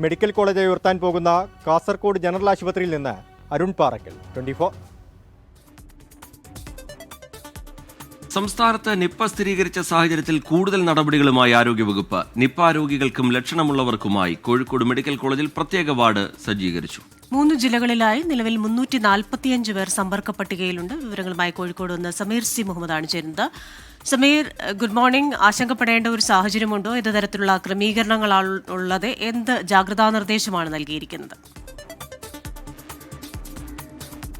മെഡിക്കൽ കോളേജായി ഉയർത്താൻ പോകുന്ന കാസർഗോഡ് ജനറൽ ആശുപത്രിയിൽ നിന്ന് അരുൺ പാറക്കൽ, 24. സംസ്ഥാനത്ത് നിപ്പ സ്ഥിരീകരിച്ച സാഹചര്യത്തിൽ കൂടുതൽ നടപടികളുമായി ആരോഗ്യവകുപ്പ്. നിപ്പ രോഗികൾക്കും ലക്ഷണമുള്ളവർക്കുമായി കോഴിക്കോട് മെഡിക്കൽ കോളേജിൽ പ്രത്യേക വാർഡ് സജ്ജീകരിച്ചു. 3 ജില്ലകളിലായി നിലവിൽ 345 പേർ സമ്പർക്ക പട്ടികയിലുണ്ട്. വിവരങ്ങളുമായി കോഴിക്കോട് നിന്ന് സമീർ സി മുഹമ്മദാണ് ചേരുന്നത്. Sameer, good morning. ആശങ്കപ്പെടേണ്ട ഒരു സാഹചര്യമുണ്ടോ? ഏത് തരത്തിലുള്ള ക്രമീകരണങ്ങളാണ് ഉള്ളത്? എന്ത് ജാഗ്രതാ നിർദ്ദേശമാണ് നൽകിയിരിക്കുന്നത്?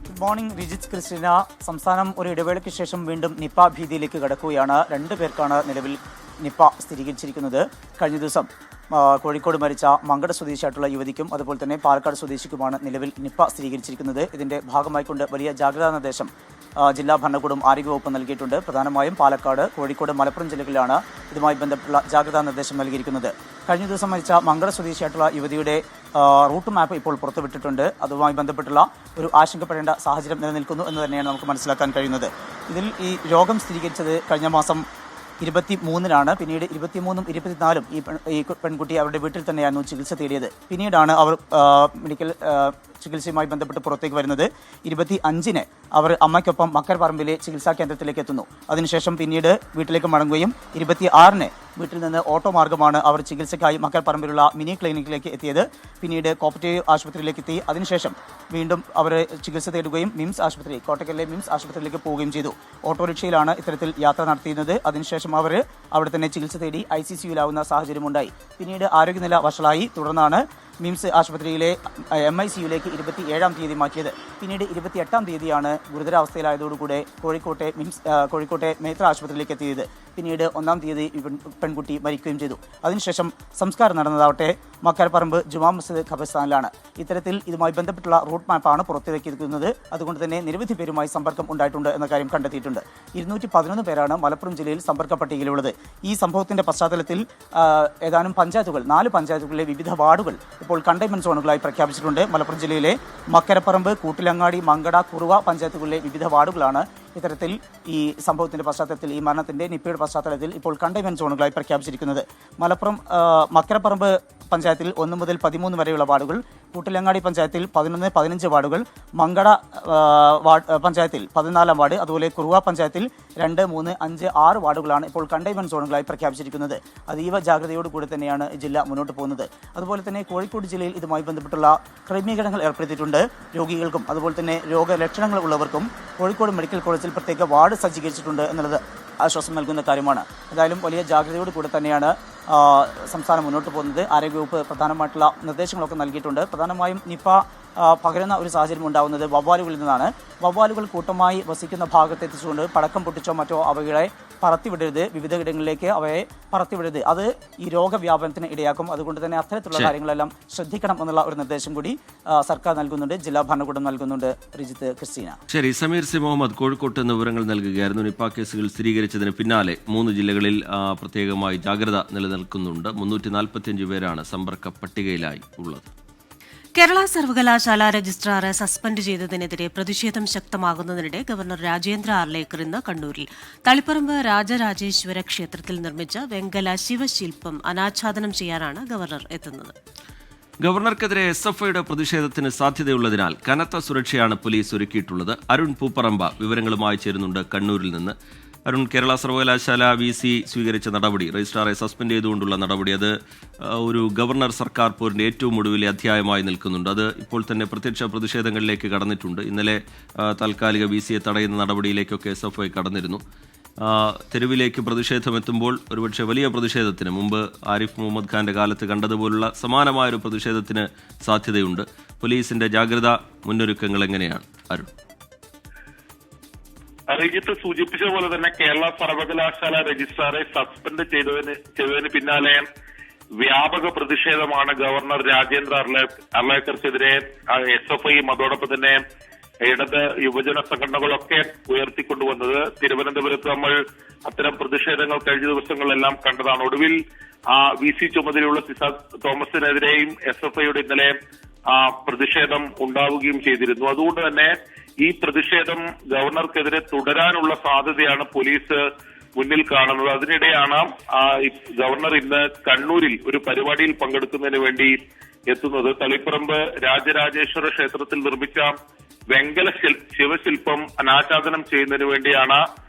Good morning Rijith, Christina. സംസ്ഥാനം ഒരു ഇടവേളയ്ക്ക് ശേഷം വീണ്ടും നിപ്പ ഭീതിയിലേക്ക് കടക്കുകയാണ്. 2 പേർക്കാണ് നിലവിൽ നിപ്പ സ്ഥിരീകരിച്ചിരിക്കുന്നത്. കഴിഞ്ഞ ദിവസം കോഴിക്കോട് മരിച്ച മങ്കട സ്വദേശിയായിട്ടുള്ള യുവതിക്കും അതുപോലെ തന്നെ പാലക്കാട് സ്വദേശിക്കുമാണ് നിലവിൽ നിപ്പ സ്ഥിരീകരിച്ചിരിക്കുന്നത്. ഇതിന്റെ ഭാഗമായിക്കൊണ്ട് വലിയ ജാഗ്രതാ നിർദ്ദേശം ജില്ലാ ഭരണകൂടം ആരോഗ്യവകുപ്പ് നൽകിയിട്ടുണ്ട്. പ്രധാനമായും പാലക്കാട്, കോഴിക്കോട്, മലപ്പുറം ജില്ലകളിലാണ് ഇതുമായി ബന്ധപ്പെട്ടുള്ള ജാഗ്രതാ നിർദ്ദേശം നൽകിയിരിക്കുന്നത്. കഴിഞ്ഞ ദിവസം മരിച്ച മങ്കട സ്വദേശിയായിട്ടുള്ള യുവതിയുടെ റൂട്ട് മാപ്പ് ഇപ്പോൾ പുറത്തുവിട്ടിട്ടുണ്ട്. അതുമായി ബന്ധപ്പെട്ടുള്ള ഒരു ആശങ്കപ്പെടേണ്ട സാഹചര്യം നിലനിൽക്കുന്നു എന്ന് തന്നെയാണ് നമുക്ക് മനസ്സിലാക്കാൻ കഴിയുന്നത്. ഇതിൽ ഈ രോഗം സ്ഥിരീകരിച്ചത് കഴിഞ്ഞ മാസം 23-നാണ്. പിന്നീട് 23-ഉം 24-ഉം ഈ പെൺകുട്ടി അവരുടെ വീട്ടിൽ തന്നെയായിരുന്നു ചികിത്സ തേടിയത്. പിന്നീടാണ് അവർ മെഡിക്കൽ ചികിത്സയുമായി ബന്ധപ്പെട്ട് പുറത്തേക്ക് വരുന്നത്. 25-ന് അവർ അമ്മയ്ക്കൊപ്പം മക്കരപ്പറമ്പിലെ ചികിത്സാ കേന്ദ്രത്തിലേക്ക് എത്തുന്നു. അതിനുശേഷം പിന്നീട് വീട്ടിലേക്ക് മടങ്ങുകയും 26-ന് വീട്ടിൽ നിന്ന് ഓട്ടോ മാർഗമാണ് അവർ ചികിത്സയ്ക്കായി മക്കരപ്പറമ്പിലുള്ള മിനി ക്ലിനിക്കിലേക്ക് എത്തിയത്. പിന്നീട് കോപ്പറേറ്റീവ് ആശുപത്രിയിലേക്ക് എത്തി. അതിനുശേഷം വീണ്ടും അവർ ചികിത്സ തേടുകയും മിംസ് ആശുപത്രി, കോട്ടക്കലിലെ മിംസ് ആശുപത്രിയിലേക്ക് പോവുകയും ചെയ്തു. ഓട്ടോറിക്ഷയിലാണ് ഇത്തരത്തിൽ യാത്ര നടത്തിയിരുന്നത്. അതിനുശേഷം അവർ അവിടെ തന്നെ ചികിത്സ തേടി ICCUലാവുന്ന സാഹചര്യമുണ്ടായി. പിന്നീട് ആരോഗ്യനില വഷളായി. തുടർന്നാണ് മിംസ് ആശുപത്രിയിലെ MICUലേക്ക് 27-ാം തീയതി മാറ്റിയത്. പിന്നീട് 28-ാം തീയതിയാണ് ഗുരുതരാവസ്ഥയിലായതോടുകൂടെ കോഴിക്കോട്ടെ മേത്ര ആശുപത്രിയിലേക്ക് എത്തിയത്. പിന്നീട് 1-ാം തീയതി പെൺകുട്ടി മരിക്കുകയും ചെയ്തു. അതിനുശേഷം സംസ്കാരം നടന്നതാവട്ടെ മക്കരപ്പറമ്പ് ജുമാ മസ്ജിദ് ഖബർസ്ഥാനിലാണ്. ഇത്തരത്തിൽ ഇതുമായി ബന്ധപ്പെട്ടുള്ള റൂട്ട് മാപ്പാണ് പുറത്തിറക്കിയിരിക്കുന്നത്. അതുകൊണ്ട് തന്നെ നിരവധി പേരുമായി സമ്പർക്കം ഉണ്ടായിട്ടുണ്ട് എന്ന കാര്യം കണ്ടെത്തിയിട്ടുണ്ട്. 211 പേരാണ് മലപ്പുറം ജില്ലയിൽ സമ്പർക്ക പട്ടികയിലുള്ളത്. ഈ സംഭവത്തിന്റെ പശ്ചാത്തലത്തിൽ ഏതാനും പഞ്ചായത്തുകൾ, 4 പഞ്ചായത്തുകളിലെ വിവിധ വാർഡുകൾ ഇപ്പോൾ കണ്ടെയ്ൻമെന്റ് സോണുകളായി പ്രഖ്യാപിച്ചിട്ടുണ്ട്. മലപ്പുറം ജില്ലയിലെ മക്കരപ്പറമ്പ്, കൂട്ടിലങ്ങാടി, മങ്കട, കുറുവ പഞ്ചായത്തുകളിലെ വിവിധ വാർഡുകളാണ് ഇത്തരത്തിൽ ഈ സംഭവത്തിന്റെ പശ്ചാത്തലത്തിൽ, ഈ മരണത്തിന്റെ നിപ്പയുടെ പശ്ചാത്തലത്തിൽ ഇപ്പോൾ കണ്ടെയ്ൻമെന്റ് സോണുകളായി പ്രഖ്യാപിച്ചിരിക്കുന്നത്. മക്കരപ്പറമ്പ് പഞ്ചായത്തിൽ 1 മുതൽ 13 വരെയുള്ള വാർഡുകൾ, കൂട്ടിലങ്ങാടി പഞ്ചായത്തിൽ 11, 15 വാർഡുകൾ, മങ്കട പഞ്ചായത്തിൽ 14-ാം വാർഡ്, അതുപോലെ കുറുവ പഞ്ചായത്തിൽ 2, 3, 5, 6 വാർഡുകളാണ് ഇപ്പോൾ കണ്ടെയ്ൻമെന്റ് സോണുകളായി പ്രഖ്യാപിച്ചിരിക്കുന്നത്. അതീവ ജാഗ്രതയോടുകൂടി തന്നെയാണ് ജില്ല മുന്നോട്ട് പോകുന്നത്. അതുപോലെ തന്നെ കോഴിക്കോട് ജില്ലയിൽ ഇതുമായി ബന്ധപ്പെട്ടുള്ള ക്രമീകരണങ്ങൾ ഏർപ്പെടുത്തിയിട്ടുണ്ട്. രോഗികൾക്കും അതുപോലെ തന്നെ രോഗലക്ഷണങ്ങൾ ഉള്ളവർക്കും കോഴിക്കോട് മെഡിക്കൽ കോളേജിൽ പ്രത്യേക വാർഡ് സജ്ജീകരിച്ചിട്ടുണ്ട് എന്നുള്ളത് ആശ്വാസം നൽകുന്ന കാര്യമാണ്. ഏതായാലും വലിയ ജാഗ്രതയോടുകൂടി തന്നെയാണ് സംസ്ഥാനം മുന്നോട്ട് പോകുന്നത്. ആരോഗ്യവകുപ്പ് പ്രധാനമായിട്ടുള്ള നിർദ്ദേശങ്ങളൊക്കെ നൽകിയിട്ടുണ്ട്. പ്രധാനമായും നിപ്പ പകരുന്ന ഒരു സാഹചര്യം ഉണ്ടാകുന്നത് വവ്വാലുകളിൽ നിന്നാണ്. വവ്വാലുകൾ കൂട്ടമായി വസിക്കുന്ന ഭാഗത്തെത്തിച്ചുകൊണ്ട് പടക്കം പൊട്ടിച്ചോ മറ്റോ അവകളെ പറത്തിവിടരുത്, വിവിധ ഇടങ്ങളിലേക്ക് അവയെ പറത്തിവിടരുത്. അത് ഈ രോഗവ്യാപനത്തിന് ഇടയാക്കും. അതുകൊണ്ട് തന്നെ അത്തരത്തിലുള്ള കാര്യങ്ങളെല്ലാം ശ്രദ്ധിക്കണം എന്നുള്ള ഒരു നിർദ്ദേശം കൂടി സർക്കാർ നൽകുന്നുണ്ട്, ജില്ലാ ഭരണകൂടം നൽകുന്നുണ്ട്. റിജിത്ത്, ക്രിസ്റ്റീന. ശരി, സമീർ സി മുഹമ്മദ് കോഴിക്കോട്ട് നിന്ന് വിവരങ്ങൾ നൽകുകയായിരുന്നു. നിപ്പ കേസുകൾ സ്ഥിരീകരിച്ചതിന് പിന്നാലെ 3 ജില്ലകളിൽ പ്രത്യേകമായി ജാഗ്രത നിലനിൽക്കുന്നുണ്ട്. 345 പേരാണ് സമ്പർക്ക പട്ടികയിലായി ഉള്ളത്. കേരള സർവകലാശാല രജിസ്ട്രാറെ സസ്പെൻഡ് ചെയ്തതിനെതിരെ പ്രതിഷേധം ശക്തമാകുന്നതിനിടെ ഗവർണർ രാജേന്ദ്ര ആർലേക്കർ ഇന്ന് കണ്ണൂരിൽ തളിപ്പറമ്പ് രാജരാജേശ്വര ക്ഷേത്രത്തിൽ നിർമ്മിച്ച വെങ്കല ശിവശില്പം അനാച്ഛാദനം ചെയ്യാനാണ് ഗവർണർ എത്തുന്നത്. ഗവർണർക്കെതിരെ SFIയുടെ പ്രതിഷേധത്തിന് സാധ്യതയുള്ളതിനാൽ കനത്ത സുരക്ഷയാണ് പോലീസ് ഒരുക്കിയിട്ടുള്ളത്. അരുൺ പൂപ്പറമ്പ വിവരങ്ങളുമായി ചേരുന്നുണ്ട് കണ്ണൂരിൽ നിന്ന്. അരുൺ, കേരള സർവകലാശാല VC സ്വീകരിച്ച നടപടി, രജിസ്ട്രാറെ സസ്പെൻഡ് ചെയ്തുകൊണ്ടുള്ള നടപടി, അത് ഒരു ഗവർണർ സർക്കാർ പോരിന്റെ ഏറ്റവും ഒടുവിലെ അധ്യായമായി നിൽക്കുന്നുണ്ട്. അത് ഇപ്പോൾ തന്നെ പ്രത്യക്ഷ പ്രതിഷേധങ്ങളിലേക്ക് കടന്നിട്ടുണ്ട്. ഇന്നലെ താൽക്കാലിക VCയെ തടയുന്ന നടപടിയിലേക്കൊക്കെ SFI കടന്നിരുന്നു. തെരുവിലേക്ക് പ്രതിഷേധം എത്തുമ്പോൾ ഒരുപക്ഷെ വലിയ പ്രതിഷേധത്തിന് മുമ്പ് ആരിഫ് മുഹമ്മദ് ഖാന്റെ കാലത്ത് കണ്ടതുപോലുള്ള സമാനമായൊരു പ്രതിഷേധത്തിന് സാധ്യതയുണ്ട്. പോലീസിന്റെ ജാഗ്രതാ മുന്നൊരുക്കങ്ങൾ എങ്ങനെയാണ് അരുൺ? അഭിജിത്ത് സൂചിപ്പിച്ച പോലെ തന്നെ കേരള സർവകലാശാല രജിസ്ട്രാറെ സസ്പെൻഡ് ചെയ്തതിന് പിന്നാലെ വ്യാപക പ്രതിഷേധമാണ് ഗവർണർ രാജേന്ദ്ര അർലേക്കർക്കെതിരെ SFIയും അതോടൊപ്പം തന്നെ ഇടത് യുവജന സംഘടനകളൊക്കെ ഉയർത്തിക്കൊണ്ടുവന്നത്. തിരുവനന്തപുരത്ത് നമ്മൾ അത്തരം പ്രതിഷേധങ്ങൾ കഴിഞ്ഞ ദിവസങ്ങളിലെല്ലാം കണ്ടതാണ്. ഒടുവിൽ VC ചുമതലയുള്ള സിസാഖ് തോമസിനെതിരെയും SFIയുടെ ഇന്നലെ പ്രതിഷേധം ഉണ്ടാവുകയും ചെയ്തിരുന്നു. അതുകൊണ്ട് തന്നെ ഈ പ്രതിഷേധം ഗവർണർക്കെതിരെ തുടരാനുള്ള സാധ്യതയാണ് പോലീസ് മുന്നിൽ കാണുന്നത്. അതിനിടെയാണ് ഗവർണർ ഇന്ന് കണ്ണൂരിൽ ഒരു പരിപാടിയിൽ പങ്കെടുക്കുന്നതിന് വേണ്ടി എത്തുന്നത്. തളിപ്പറമ്പ് രാജരാജേശ്വര ക്ഷേത്രത്തിൽ നിർമ്മിച്ച വെങ്കല ശിവശില്പം അനാച്ഛാദനം ചെയ്യുന്നതിന് വേണ്ടിയാണ്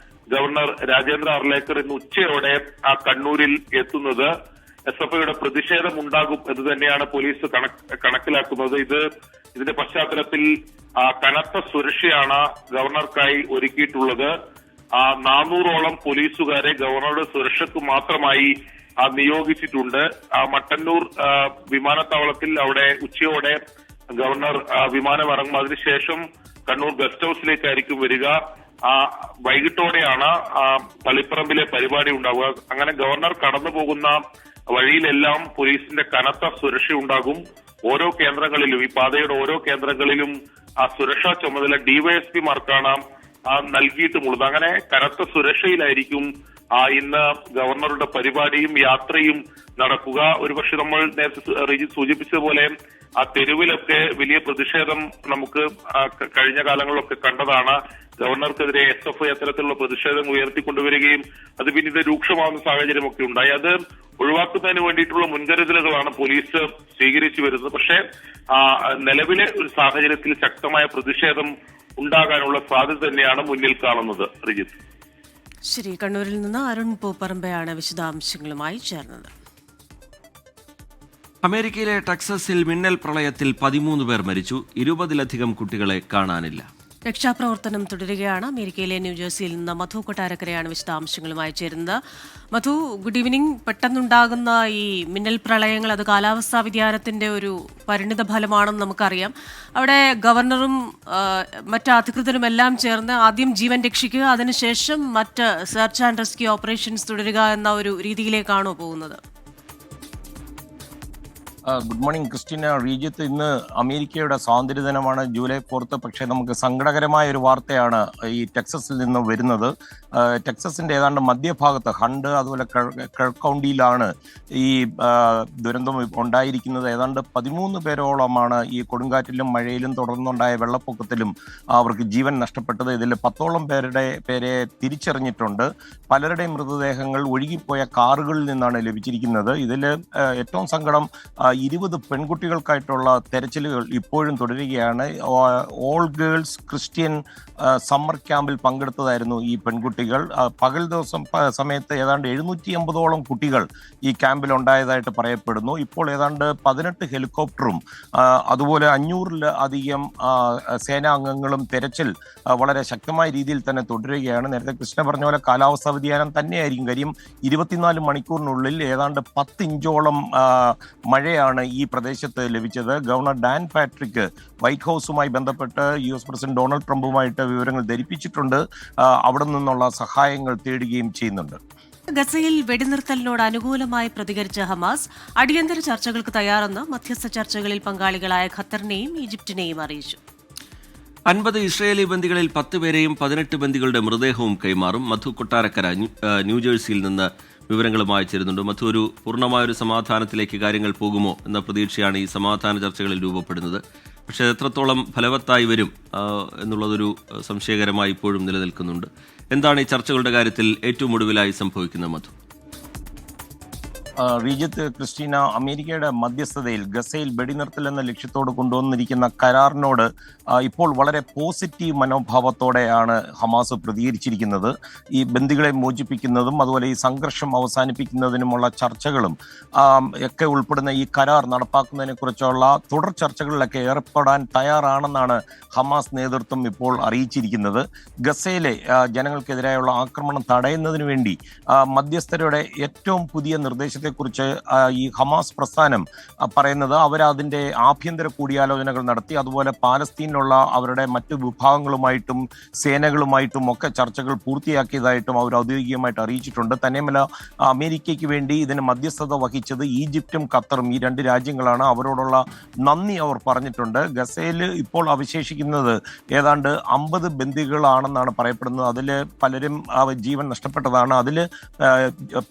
ഗവർണർ രാജേന്ദ്ര അർലേക്കർ ഇന്ന് ഉച്ചയോടെ കണ്ണൂരിൽ എത്തുന്നത്. SFIയുടെ പ്രതിഷേധം ഉണ്ടാകും എന്ന് തന്നെയാണ് പോലീസ് കണക്കിലാക്കുന്നത്. ഇതിന്റെ പശ്ചാത്തലത്തിൽ കനത്ത സുരക്ഷയാണ് ഗവർണർക്കായി ഒരുക്കിയിട്ടുള്ളത്. 400ഓളം പോലീസുകാരെ ഗവർണറുടെ സുരക്ഷയ്ക്ക് മാത്രമായി നിയോഗിച്ചിട്ടുണ്ട്. മട്ടന്നൂർ വിമാനത്താവളത്തിൽ അവിടെ ഉച്ചയോടെ ഗവർണർ വിമാനം ഇറങ്ങും. അതിനുശേഷം കണ്ണൂർ ഗസ്റ്റ് ഹൌസിലേക്കായിരിക്കും വരിക. വൈകിട്ടോടെയാണ് തളിപ്പറമ്പിലെ പരിപാടി ഉണ്ടാവുക. അങ്ങനെ ഗവർണർ കടന്നു പോകുന്ന വഴിയിലെല്ലാം പോലീസിന്റെ കനത്ത സുരക്ഷ ഉണ്ടാകും. ഓരോ കേന്ദ്രങ്ങളിലും, ഈ പാതയുടെ ഓരോ കേന്ദ്രങ്ങളിലും സുരക്ഷാ ചുമതല DYSPമാർക്കാണ് നൽകിയിട്ടുമുള്ളത്. അങ്ങനെ കനത്ത സുരക്ഷയിലായിരിക്കും ഇന്ന് ഗവർണറുടെ പരിപാടിയും യാത്രയും നടക്കുക. ഒരുപക്ഷെ നമ്മൾ നേരത്തെ സൂചിപ്പിച്ചതുപോലെ തെരുവിലൊക്കെ വലിയ പ്രതിഷേധം നമുക്ക് കഴിഞ്ഞ കാലങ്ങളിലൊക്കെ കണ്ടതാണ്. ഗവർണർക്കെതിരെ SFI അത്തരത്തിലുള്ള പ്രതിഷേധം ഉയർത്തിക്കൊണ്ടുവരികയും അത് പിന്നീട് രൂക്ഷമാവുന്ന സാഹചര്യമൊക്കെ ഉണ്ടായി. അത് ഒഴിവാക്കുന്നതിന് വേണ്ടിയിട്ടുള്ള മുൻകരുതലുകളാണ് പോലീസ് സ്വീകരിച്ചു വരുന്നത്. പക്ഷേ നിലവിലെ ഒരു സാഹചര്യത്തിൽ ശക്തമായ പ്രതിഷേധം ഉണ്ടാകാനുള്ള സാധ്യത തന്നെയാണ് മുന്നിൽ കാണുന്നത്. റിജിത്ത്. ശരി, കണ്ണൂരിൽ നിന്ന് അരുൺ പൂപ്പറമ്പയാണ് വിശദാംശങ്ങളുമായി ചേർന്നത്. അമേരിക്കയിലെ ടെക്സസിൽ മിന്നൽ പ്രളയത്തിൽ 13 പേർ മരിച്ചു. 20-ലധികം കുട്ടികളെ കാണാനില്ല. രക്ഷാപ്രവർത്തനം തുടരുകയാണ്. അമേരിക്കയിലെ ന്യൂജേഴ്സിയിൽ നിന്ന് മധു കൊട്ടാരക്കരയാണ് വിശദാംശങ്ങളുമായി ചേരുന്നത്. മധു, ഗുഡ് ഈവനിംഗ്. പെട്ടെന്നുണ്ടാകുന്ന ഈ മിന്നൽ പ്രളയങ്ങൾ അത് കാലാവസ്ഥാ വ്യതിയാനത്തിന്റെ ഒരു പരിണിത ഫലമാണെന്ന് നമുക്കറിയാം. അവിടെ ഗവർണറും മറ്റ് അധികൃതരും എല്ലാം ചേർന്ന് ആദ്യം ജീവൻ രക്ഷിക്കുക, അതിനുശേഷം മറ്റ് സെർച്ച് ആൻഡ് റെസ്ക്യൂ ഓപ്പറേഷൻസ് തുടരുക എന്ന ഒരു രീതിയിലേക്കാണോ പോകുന്നത്? Good morning Christina. റീജിത്ത്, ഇന്ന് അമേരിക്കയുടെ സ്വാതന്ത്ര്യദിനമാണ്, ജൂലൈ 4. പക്ഷേ നമുക്ക് സങ്കടകരമായ ഒരു വാർത്തയാണ് ഈ ടെക്സസിൽ നിന്ന് വരുന്നത്. ടെക്സസിന്റെ ഏതാണ്ട് മധ്യഭാഗത്ത് ഹണ്ട് അതുപോലെ കൗണ്ടിയിലാണ് ഈ ദുരന്തം ഉണ്ടായിരിക്കുന്നത്. ഏതാണ്ട് 13 പേരോളമാണ് ഈ കൊടുങ്കാറ്റിലും മഴയിലും തുടർന്നുണ്ടായ വെള്ളപ്പൊക്കത്തിലും അവർക്ക് ജീവൻ നഷ്ടപ്പെട്ടത്. ഇതിൽ 10ഓളം പേരെ തിരിച്ചറിഞ്ഞിട്ടുണ്ട്. പലരുടെയും മൃതദേഹങ്ങൾ ഒഴുകിപ്പോയ കാറുകളിൽ നിന്നാണ് ലഭിച്ചിരിക്കുന്നത്. ഇതിൽ ഏറ്റവും സങ്കടം 20 പെൺകുട്ടികൾക്കായിട്ടുള്ള തെരച്ചിലുകൾ ഇപ്പോഴും തുടരുകയാണ്. ഓൾ ഗേൾസ് ക്രിസ്ത്യൻ സമ്മർ ക്യാമ്പിൽ പങ്കെടുത്തതായിരുന്നു ഈ പെൺകുട്ടികൾ. പകൽ ദിവസം സമയത്ത് ഏതാണ്ട് 750ഓളം കുട്ടികൾ ഈ ക്യാമ്പിൽ ഉണ്ടായതായിട്ട് പറയപ്പെടുന്നു. ഇപ്പോൾ ഏതാണ്ട് 18 ഹെലികോപ്റ്ററും അതുപോലെ 500-ലധികം സേനാംഗങ്ങളും തെരച്ചിൽ വളരെ ശക്തമായ രീതിയിൽ തന്നെ തുടരുകയാണ്. നേരത്തെ കൃഷ്ണ പറഞ്ഞ പോലെ കാലാവസ്ഥാ വ്യതിയാനം തന്നെയായിരിക്കും. കാര്യം 24 മണിക്കൂറിനുള്ളിൽ ഏതാണ്ട് 10 ഇഞ്ചോളം മഴയാണ് ഈ പ്രദേശത്ത് ലഭിച്ചത്. ഗവർണർ ഡാൻ പാട്രിക് വൈറ്റ് ഹൗസുമായി ബന്ധപ്പെട്ട് US പ്രസിഡന്റ് ഡൊണാൾഡ് ട്രംപുമായിട്ട് വിവരങ്ങൾ ധരിപ്പിച്ചിട്ടുണ്ട്. അവിടെ നിന്നുള്ള സഹായങ്ങൾ തേടുകയും ചെയ്യുന്നുണ്ട്. ഗസയിൽ വെടിനിർത്തലിനോട് അനുകൂലമായി പ്രതികരിച്ച ഹമാസ് അടിയന്തര ചർച്ചകൾക്ക് തയ്യാറെന്ന് മധ്യസ്ഥ ചർച്ചകളിൽ പങ്കാളികളായ ഖത്തറിനെയും ഈജിപ്തിനെയും അറിയിച്ചു. 50 ഇസ്രയേലി ബന്ദികളിൽ 10 പേരെയും 18 ബന്ദികളുടെ മൃതദേഹവും കൈമാറും. മധു കൊട്ടാരക്കര ന്യൂജേഴ്സിയിൽ നിന്ന് വിവരങ്ങളുമായി ചേരുന്നുണ്ട്. മധു, ഒരു പൂർണ്ണമായൊരു സമാധാനത്തിലേക്ക് കാര്യങ്ങൾ പോകുമോ എന്ന പ്രതീക്ഷയാണ് ഈ സമാധാന ചർച്ചകളിൽ രൂപപ്പെടുന്നത്. പക്ഷേ എത്രത്തോളം ഫലവത്തായി വരും എന്നുള്ളതൊരു സംശയകരമായി ഇപ്പോഴും നിലനിൽക്കുന്നുണ്ട്. എന്താണ് ഈ ചർച്ചകളുടെ കാര്യത്തിൽ ഏറ്റവും ഒടുവിലായി സംഭവിക്കുന്നത് മധു? റീജിത്ത്, ക്രിസ്റ്റീന, അമേരിക്കയുടെ മധ്യസ്ഥതയിൽ ഗസയിൽ വെടിനിർത്തൽ എന്ന ലക്ഷ്യത്തോട് കൊണ്ടുവന്നിരിക്കുന്ന കരാറിനോട് ഇപ്പോൾ വളരെ പോസിറ്റീവ് മനോഭാവത്തോടെയാണ് ഹമാസ് പ്രതികരിച്ചിരിക്കുന്നത്. ഈ ബന്ദികളെ മോചിപ്പിക്കുന്നതും അതുപോലെ ഈ സംഘർഷം അവസാനിപ്പിക്കുന്നതിനുമുള്ള ചർച്ചകളും ഒക്കെ ഉൾപ്പെടുന്ന ഈ കരാർ നടപ്പാക്കുന്നതിനെ കുറിച്ചുള്ള തുടർ ചർച്ചകളിലൊക്കെ ഏർപ്പെടാൻ തയ്യാറാണെന്നാണ് ഹമാസ് നേതൃത്വം ഇപ്പോൾ അറിയിച്ചിരിക്കുന്നത്. ഗസയിലെ ജനങ്ങൾക്കെതിരായുള്ള ആക്രമണം തടയുന്നതിന് വേണ്ടി മധ്യസ്ഥരുടെ ഏറ്റവും പുതിയ നിർദ്ദേശത്തെക്കുറിച്ച് ഈ ഹമാസ് പ്രസ്ഥാനം പറയുന്നത് അവരതിൻ്റെ ആഭ്യന്തര കൂടിയാലോചനകൾ നടത്തി. അതുപോലെ പാലസ്തീനിലുള്ള അവരുടെ മറ്റു വിഭാഗങ്ങളുമായിട്ടും സേനകളുമായിട്ടും ഒക്കെ ചർച്ചകൾ പൂർത്തിയാക്കിയതായിട്ടും അവർ ഔദ്യോഗികമായിട്ട് അറിയിച്ചിട്ടുണ്ട്. തന്നെയുമല്ല, അമേരിക്കയ്ക്ക് വേണ്ടി ഇതിന് മധ്യസ്ഥത വഹിച്ചത് ഈജിപ്തും ഖത്തറും, ഈ രണ്ട് രാജ്യങ്ങളാണ്. അവരോടുള്ള നന്ദി അവർ പറഞ്ഞിട്ടുണ്ട്. ഗസയിൽ ഇപ്പോൾ അവശേഷിക്കുന്നത് ഏതാണ്ട് 50 ബന്ദികളാണെന്നാണ് പറയപ്പെടുന്നത്. അതിൽ പലരും ജീവൻ നഷ്ടപ്പെട്ടതാണ്. അതിൽ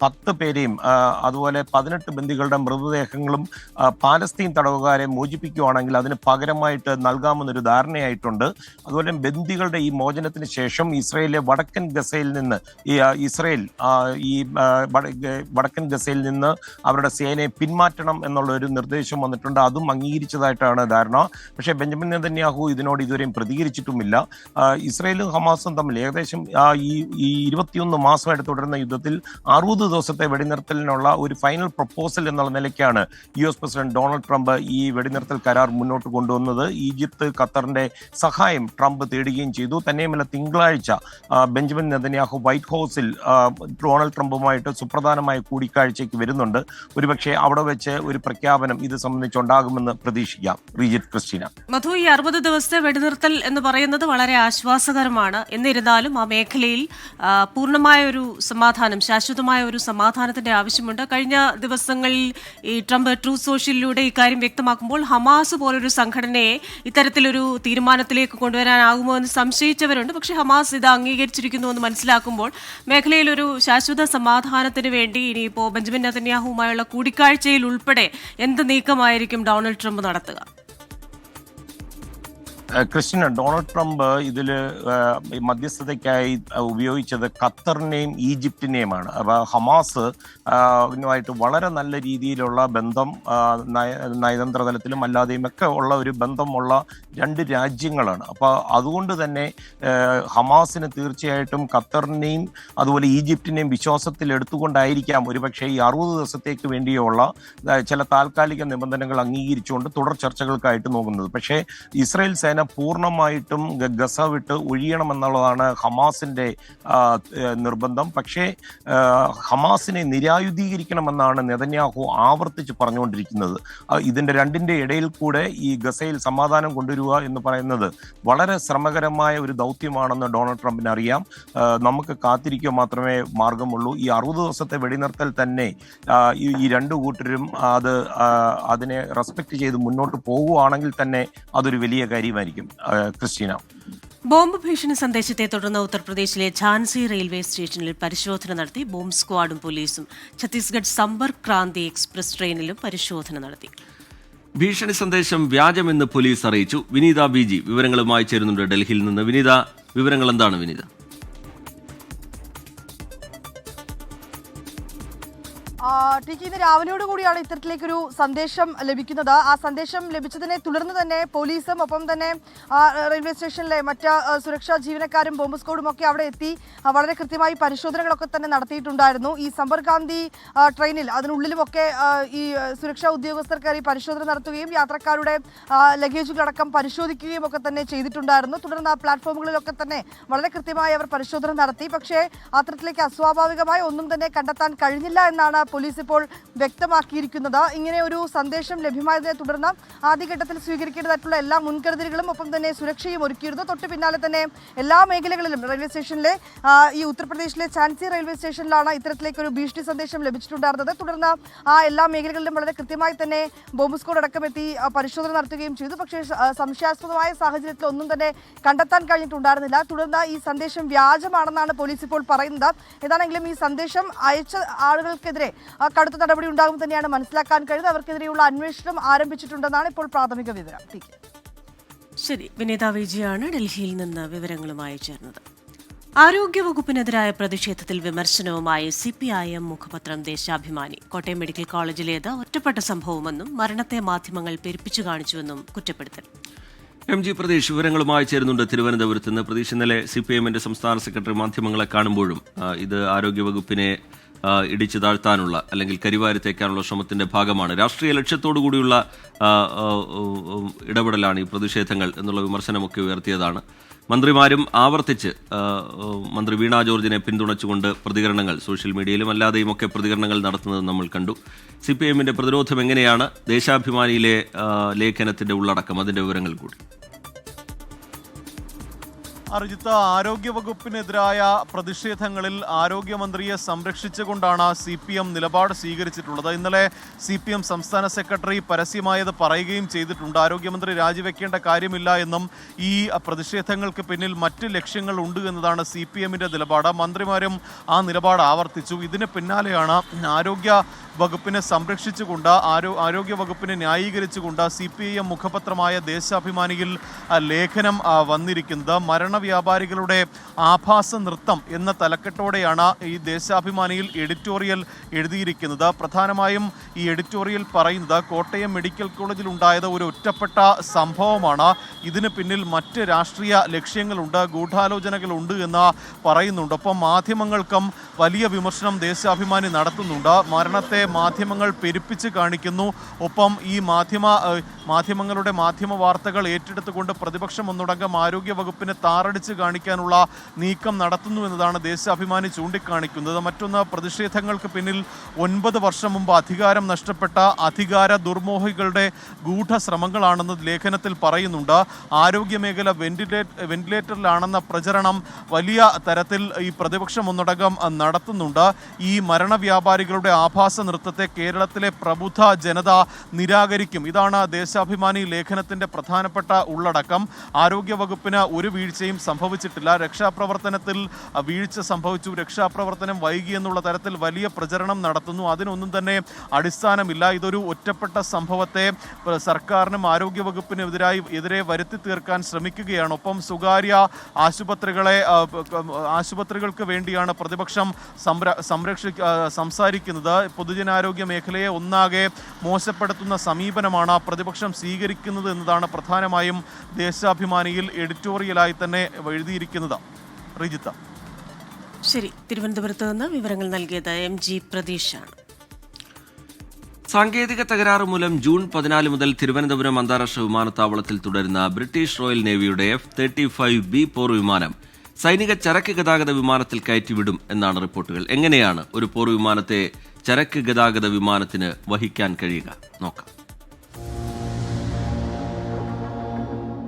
10 പേരെയും അതുപോലെ 18 ബന്ദികളുടെ മൃതദേഹങ്ങളും പാലസ്തീൻ തടവുകാരെ മോചിപ്പിക്കുകയാണെങ്കിൽ അതിന് പകരമായിട്ട് നൽകാമെന്നൊരു ധാരണയായിട്ടുണ്ട്. അതുപോലെ ബന്ദികളുടെ ഈ മോചനത്തിന് ശേഷം ഇസ്രയേലിലെ വടക്കൻ ഗസയിൽ നിന്ന് വടക്കൻ ഗസയിൽ നിന്ന് അവരുടെ സേനയെ പിന്മാറ്റണം എന്നുള്ള ഒരു നിർദ്ദേശം വന്നിട്ടുണ്ട്. അതും അംഗീകരിച്ചതായിട്ടാണ് ധാരണ. പക്ഷേ ബെഞ്ചമിൻ നെതന്യാഹു ഇതിനോട് ഇതുവരെയും പ്രതികരിച്ചിട്ടുമില്ല. ഇസ്രയേലും ഹമാസും തമ്മിൽ ഏകദേശം ഈ 21 മാസമായിട്ട് തുടരുന്ന യുദ്ധത്തിൽ 60 ദിവസത്തെ വെടിനിർത്തലിനുള്ള ഒരു ഫൈനൽ പ്രപ്പോസൽ എന്നുള്ള നിലയ്ക്കാണ് US പ്രസിഡന്റ് ഡൊണാൾഡ് ട്രംപ് ഈ വെടിനിർത്തൽ കരാർ മുന്നോട്ട് കൊണ്ടുവന്നത്. ഈജിപ്ത്, ഖത്തറിന്റെ സഹായം ട്രംപ് തേടുകയും ചെയ്തു. തന്നെയുമല്ല, തിങ്കളാഴ്ച ബെഞ്ചമിൻ നെതന്യാഹു വൈറ്റ് ഹൗസിൽ ഡൊണാൾഡ് ട്രംപുമായിട്ട് സുപ്രധാനമായ കൂടിക്കാഴ്ചയ്ക്ക് വരുന്നുണ്ട്. ഒരുപക്ഷെ അവിടെ വെച്ച് ഒരു പ്രഖ്യാപനം ഇത് സംബന്ധിച്ചുണ്ടാകുമെന്ന് പ്രതീക്ഷിക്കാം. റീജിത്ത്, ക്രിസ്റ്റീന. മധു, ഈ 60 ദിവസത്തെ വെടിനിർത്തൽ എന്ന് പറയുന്നത് വളരെ ആശ്വാസകരമാണ്. എന്നിരുന്നാലും ആ മേഖലയിൽ പൂർണ്ണമായ ഒരു സമാധാനം, ശാശ്വതമായ ഒരു സമാധാനത്തിന്റെ ആവശ്യമുണ്ട്. കഴിഞ്ഞ ദിവസങ്ങളിൽ ഈ ട്രംപ് ട്രൂത്ത് സോഷ്യലിലൂടെ ഇക്കാര്യം വ്യക്തമാക്കുമ്പോൾ ഹമാസ് പോലൊരു സംഘടനയെ ഇത്തരത്തിലൊരു തീരുമാനത്തിലേക്ക് കൊണ്ടുവരാനാകുമോ എന്ന് സംശയിച്ചവരുണ്ട്. പക്ഷേ ഹമാസ് ഇത് അംഗീകരിച്ചിരിക്കുന്നു എന്ന് മനസ്സിലാക്കുമ്പോൾ മേഖലയിൽ ഒരു ശാശ്വത സമാധാനത്തിന് വേണ്ടി ഇനിയിപ്പോൾ ബെഞ്ചമിൻ നെതന്യാഹുവുമായുള്ള കൂടിക്കാഴ്ചയിൽ ഉൾപ്പെടെ എന്ത് നീക്കമായിരിക്കും ഡൊണാൾഡ് ട്രംപ് നടത്തുക? ക്രിസ്റ്റീന, ഡൊണാൾഡ് ട്രംപ് ഇതിൽ മധ്യസ്ഥതയ്ക്കായി ഉപയോഗിച്ചത് ഖത്തറിനെയും ഈജിപ്തിനെയുമാണ്. അപ്പോൾ ഹമാസ് ുമായിട്ട് വളരെ നല്ല രീതിയിലുള്ള ബന്ധം നയതന്ത്ര തലത്തിലും അല്ലാതെയും ഒക്കെ ഉള്ള ഒരു ബന്ധമുള്ള രണ്ട് രാജ്യങ്ങളാണ്. അപ്പോൾ അതുകൊണ്ട് തന്നെ ഹമാസിന് തീർച്ചയായിട്ടും ഖത്തറിനെയും അതുപോലെ ഈജിപ്തിനെയും വിശ്വാസത്തിൽ എടുത്തുകൊണ്ടായിരിക്കാം ഒരുപക്ഷെ ഈ 60 ദിവസത്തേക്ക് വേണ്ടിയുള്ള ചില താൽക്കാലിക നിബന്ധനകൾ അംഗീകരിച്ചുകൊണ്ട് തുടർ ചർച്ചകൾക്കായിട്ട് നോക്കുന്നത്. പക്ഷേ ഇസ്രായേൽ സേന പൂർണ്ണമായിട്ടും ഗസ വിട്ട് ഒഴിയണമെന്നുള്ളതാണ് ഹമാസിന്റെ നിർബന്ധം. പക്ഷേ ഹമാസിനെ നിരായുധീകരിക്കണമെന്നാണ് നെതന്യാഹു ആവർത്തിച്ച് പറഞ്ഞുകൊണ്ടിരിക്കുന്നത്. ഇതിന്റെ രണ്ടിന്റെ ഇടയിൽ കൂടെ ഈ ഗസയിൽ സമാധാനം കൊണ്ടുവരിക എന്ന് പറയുന്നത് വളരെ ശ്രമകരമായ ഒരു ദൗത്യമാണെന്ന് ഡൊണാൾഡ് ട്രംപിന് അറിയാം. നമുക്ക് കാത്തിരിക്കുക മാത്രമേ മാർഗമുള്ളൂ. ഈ 60 ദിവസത്തെ വെടിനിർത്തൽ തന്നെ ഈ രണ്ടു കൂട്ടരും അതിനെ റെസ്പെക്ട് ചെയ്ത് മുന്നോട്ട് പോകുകയാണെങ്കിൽ തന്നെ അതൊരു വലിയ കാര്യമായിരിക്കും. ക്രിസ്റ്റീന, ബോംബ് ഭീഷണി സന്ദേശത്തെ തുടർന്ന് ഉത്തർപ്രദേശിലെ ഝാൻസി റെയിൽവേ സ്റ്റേഷനിൽ പരിശോധന നടത്തി. ബോംബ് സ്ക്വാഡും പോലീസും ഛത്തീസ്ഗഡ് സമ്പർക്ക് ക്രാന്തി എക്സ്പ്രസ് ട്രെയിനിലും പരിശോധന നടത്തി. ഭീഷണി സന്ദേശം വ്യാജമെന്ന് പോലീസ് അറിയിച്ചു. വിനീത BG വിവരങ്ങളുമായി ചേരുന്നുണ്ട് ഡൽഹിയിൽ നിന്ന്. വിനീത, വിവരങ്ങൾ എന്താണ് വിനീത? ഇന്ന് രാവിലെയോട് കൂടിയാണ് ഇത്തരത്തിലേക്കൊരു സന്ദേശം ലഭിക്കുന്നത്. ആ സന്ദേശം ലഭിച്ചതിനെ തുടർന്ന് തന്നെ പോലീസും ഒപ്പം തന്നെ റെയിൽവേ സ്റ്റേഷനിലെ മറ്റ് സുരക്ഷാ ജീവനക്കാരും ബോംബ് സ്ക്വാഡും ഒക്കെ അവിടെ എത്തി വളരെ കൃത്യമായി പരിശോധനകളൊക്കെ തന്നെ നടത്തിയിട്ടുണ്ടായിരുന്നു. ഈ സമ്പർക്ക് ക്രാന്തി ട്രെയിനിൽ അതിനുള്ളിലുമൊക്കെ ഈ സുരക്ഷാ ഉദ്യോഗസ്ഥർ കയറി പരിശോധന നടത്തുകയും യാത്രക്കാരുടെ ലഗേജുകളടക്കം പരിശോധിക്കുകയും ഒക്കെ തന്നെ ചെയ്തിട്ടുണ്ടായിരുന്നു. തുടർന്ന് ആ പ്ലാറ്റ്ഫോമുകളിലൊക്കെ തന്നെ വളരെ കൃത്യമായി അവർ പരിശോധന നടത്തി. പക്ഷേ അത്തരത്തിലേക്ക് അസ്വാഭാവികമായ ഒന്നും തന്നെ കണ്ടെത്താൻ കഴിഞ്ഞില്ല എന്നാണ് പോലീസ് ഇപ്പോൾ വ്യക്തമാക്കിയിരിക്കുന്നത്. ഇങ്ങനെ ഒരു സന്ദേശം ലഭ്യമായതിനെ തുടർന്ന് ആദ്യഘട്ടത്തിൽ സ്വീകരിക്കേണ്ടതായിട്ടുള്ള എല്ലാ മുൻകരുതലുകളും ഒപ്പം തന്നെ സുരക്ഷയും ഒരുക്കിയിരുന്നു. തൊട്ട് പിന്നാലെ തന്നെ എല്ലാ മേഖലകളിലും റെയിൽവേ സ്റ്റേഷനിലെ ഈ ഉത്തർപ്രദേശിലെ ഝാൻസി റെയിൽവേ സ്റ്റേഷനിലാണ് ഇത്തരത്തിലേക്കൊരു ഭീഷണി സന്ദേശം ലഭിച്ചിട്ടുണ്ടായിരുന്നത്. തുടർന്ന് ആ എല്ലാ മേഖലകളിലും വളരെ കൃത്യമായി തന്നെ ബോംബ് സ്ക്വാഡ് അടക്കം എത്തി പരിശോധന നടത്തുകയും ചെയ്തു. പക്ഷേ സംശയാസ്പദമായ സാഹചര്യത്തിൽ ഒന്നും തന്നെ കണ്ടെത്താൻ കഴിഞ്ഞിട്ടുണ്ടായിരുന്നില്ല. തുടർന്ന് ഈ സന്ദേശം വ്യാജമാണെന്നാണ് പോലീസ് ഇപ്പോൾ പറയുന്നത്. ഏതാണെങ്കിലും ഈ സന്ദേശം അയച്ച ആളുകൾക്കെതിരെ കടുത്ത നടപടി ഉണ്ടാകും തന്നെയാണ് മനസ്സിലാക്കാൻ കഴിയുന്നത്. അവർക്കെതിരെയുള്ള അന്വേഷണം ആരംഭിച്ചിട്ടുണ്ടെന്നാണ് ഇപ്പോൾ പ്രാഥമിക വിവരം. ശരി, വിനീത BG ആണ് ഡൽഹിയിൽ നിന്ന് വിവരങ്ങളുമായി ചേർന്നത്. ആരോഗ്യവകുപ്പിനെതിരായ പ്രതിഷേധത്തിൽ വിമർശനവുമായി CPIM മുഖപത്രം ദേശാഭിമാനി. കോട്ടയം മെഡിക്കൽ കോളേജിലേത് ഒറ്റപ്പെട്ട സംഭവമെന്നും മരണത്തെ മാധ്യമങ്ങൾ പെരുപ്പിച്ചു കാണിച്ചുവെന്നും കുറ്റപ്പെടുത്തൽ. MG പ്രതീഷ് വിവരങ്ങളുമായി ചേരുന്നുണ്ട് തിരുവനന്തപുരത്ത് നിന്ന്. പ്രതീഷ്, ഇന്നലെ CPIMന്റെ സംസ്ഥാന സെക്രട്ടറി മാധ്യമങ്ങളെ കാണുമ്പോഴും ഇത് ആരോഗ്യവകുപ്പിനെ ഇടിച്ചു താഴ്ത്താനുള്ള അല്ലെങ്കിൽ കരിവാരിത്തേക്കാനുള്ള ശ്രമത്തിന്റെ ഭാഗമാണ്, രാഷ്ട്രീയ ലക്ഷ്യത്തോടു കൂടിയുള്ള ഇടപെടലാണ് ഈ പ്രതിഷേധങ്ങൾ എന്നുള്ള വിമർശനമൊക്കെ ഉയർത്തിയതാണ്. മന്ത്രിമാരും ആവർത്തിച്ച് മന്ത്രി വീണ ജോർജിനെ പിന്തുണച്ചുകൊണ്ട് പ്രതികരണങ്ങൾ സോഷ്യൽ മീഡിയയിലും അല്ലാതെയും ഒക്കെ പ്രതികരണങ്ങൾ നടത്തുന്നത് നമ്മൾ കണ്ടു. CPIMന്റെ പ്രതിരോധം എങ്ങനെയാണ്? ദേശാഭിമാനിയിലെ ലേഖനത്തിന്റെ ഉള്ളടക്കം, അതിന്റെ വിവരങ്ങൾ കൂടി. അർജിത്ത, ആരോഗ്യവകുപ്പിനെതിരായ പ്രതിഷേധങ്ങളിൽ ആരോഗ്യമന്ത്രിയെ സംരക്ഷിച്ചുകൊണ്ടാണ് CPM നിലപാട് സ്വീകരിച്ചിട്ടുള്ളത്. ഇന്നലെ CPM സംസ്ഥാന സെക്രട്ടറി പരസ്യമായത് പറയുകയും ചെയ്തിട്ടുണ്ട്. ആരോഗ്യമന്ത്രി രാജിവെക്കേണ്ട കാര്യമില്ല എന്നും ഈ പ്രതിഷേധങ്ങൾക്ക് പിന്നിൽ മറ്റ് ലക്ഷ്യങ്ങൾ ഉണ്ട് എന്നതാണ് CPMന്റെ നിലപാട്. മന്ത്രിമാരും ആ നിലപാട് ആവർത്തിച്ചു. ഇതിന് പിന്നാലെയാണ് ആരോഗ്യ വകുപ്പിനെ സംരക്ഷിച്ചുകൊണ്ട് ആരോഗ്യവകുപ്പിനെ ന്യായീകരിച്ചുകൊണ്ട് CPIM മുഖപത്രമായ ദേശാഭിമാനിയിൽ ലേഖനം വന്നിരിക്കുന്നത്. മരണവ്യാപാരികളുടെ ആഭാസ നൃത്തം എന്ന തലക്കെട്ടോടെയാണ് ഈ ദേശാഭിമാനിയിൽ എഡിറ്റോറിയൽ എഴുതിയിരിക്കുന്നത്. പ്രധാനമായും ഈ എഡിറ്റോറിയൽ പറയുന്നത് കോട്ടയം മെഡിക്കൽ കോളേജിൽ ഉണ്ടായത് ഒരു ഒറ്റപ്പെട്ട സംഭവമാണ്, ഇതിന് പിന്നിൽ മറ്റ് രാഷ്ട്രീയ ലക്ഷ്യങ്ങളുണ്ട്, ഗൂഢാലോചനകളുണ്ട് എന്ന് പറയുന്നുണ്ട്. ഒപ്പം മാധ്യമങ്ങൾക്കും വലിയ വിമർശനം ദേശാഭിമാനി നടത്തുന്നുണ്ട്. മരണത്തെ മാധ്യമങ്ങൾ പെരുപ്പിച്ച് കാണിക്കുന്നു. ഒപ്പം ഈ മാധ്യമങ്ങളുടെ മാധ്യമ വാർത്തകൾ ഏറ്റെടുത്തുകൊണ്ട് പ്രതിപക്ഷം ഒന്നടങ്കം ആരോഗ്യവകുപ്പിനെ താറടിച്ച് കാണിക്കാനുള്ള നീക്കം നടത്തുന്നു എന്നതാണ് ദേശാഭിമാനി ചൂണ്ടിക്കാണിക്കുന്നത്. മറ്റൊന്ന്, പ്രതിഷേധങ്ങൾക്ക് പിന്നിൽ 9 വർഷം മുമ്പ് അധികാരം നഷ്ടപ്പെട്ട അധികാര ദുർമോഹികളുടെ ഗൂഢശ്രമങ്ങളാണെന്ന് ലേഖനത്തിൽ പറയുന്നുണ്ട്. ആരോഗ്യമേഖല വെന്റിലേറ്ററിലാണെന്ന പ്രചരണം വലിയ തരത്തിൽ ഈ പ്രതിപക്ഷം ഒന്നടങ്കം നടത്തുന്നുണ്ട്. ഈ മരണവ്യാപാരികളുടെ ആഭാസ നൃത്തത്തെ കേരളത്തിലെ പ്രബുദ്ധ ജനത നിരാകരിക്കും. ഇതാണ് ദേശാഭിമാനി ലേഖനത്തിന്റെ പ്രധാനപ്പെട്ട ഉള്ളടക്കം. ആരോഗ്യവകുപ്പിന് ഒരു വീഴ്ചയും സംഭവിച്ചിട്ടില്ല, രക്ഷാപ്രവർത്തനത്തിൽ വീഴ്ച സംഭവിച്ചു, രക്ഷാപ്രവർത്തനം വൈകി എന്നുള്ള തരത്തിൽ വലിയ പ്രചരണം നടത്തുന്നു. അതിനൊന്നും തന്നെ അടിസ്ഥാനമില്ല. ഇതൊരു ഒറ്റപ്പെട്ട സംഭവത്തെ സർക്കാരിനും ആരോഗ്യവകുപ്പിനെതിരെ വരുത്തി തീർക്കാൻ ശ്രമിക്കുകയാണ്. ഒപ്പം സ്വകാര്യ ആശുപത്രികൾക്ക് വേണ്ടിയാണ് പ്രതിപക്ഷം സംസാരിക്കുന്നത്. പൊതുജനാരോഗ്യ മേഖലയെ ഒന്നാകെ മോശപ്പെടുത്തുന്ന സമീപനമാണ് പ്രതിപക്ഷം സ്വീകരിക്കുന്നത് എന്നതാണ് പ്രധാനമായും ദേശാഭിമാനിയിൽ എഡിറ്റോറിയലായി തന്നെ എഴുതിയിരിക്കുന്നത്. റിജിത്ത. ശരി, തിരുവനന്തപുരത്ത് നിന്ന് വിവരങ്ങൾ നൽകിയത് MG പ്രതീഷാണ്. സാങ്കേതിക തകരാറ് മൂലം ജൂൺ 14 മുതൽ തിരുവനന്തപുരം അന്താരാഷ്ട്ര വിമാനത്താവളത്തിൽ തുടരുന്ന ബ്രിട്ടീഷ് റോയൽ നേവിയുടെ F-35B പോർ വിമാനം സൈനിക ചരക്ക് ഗതാഗത വിമാനത്തിൽ കയറ്റിവിടും എന്നാണ് റിപ്പോർട്ടുകൾ. എങ്ങനെയാണ് ഒരു പോർ വിമാനത്തെ ചരക്ക് ഗതാഗത വിമാനത്തിന് വഹിക്കാൻ കഴിയുക? നോക്കാം.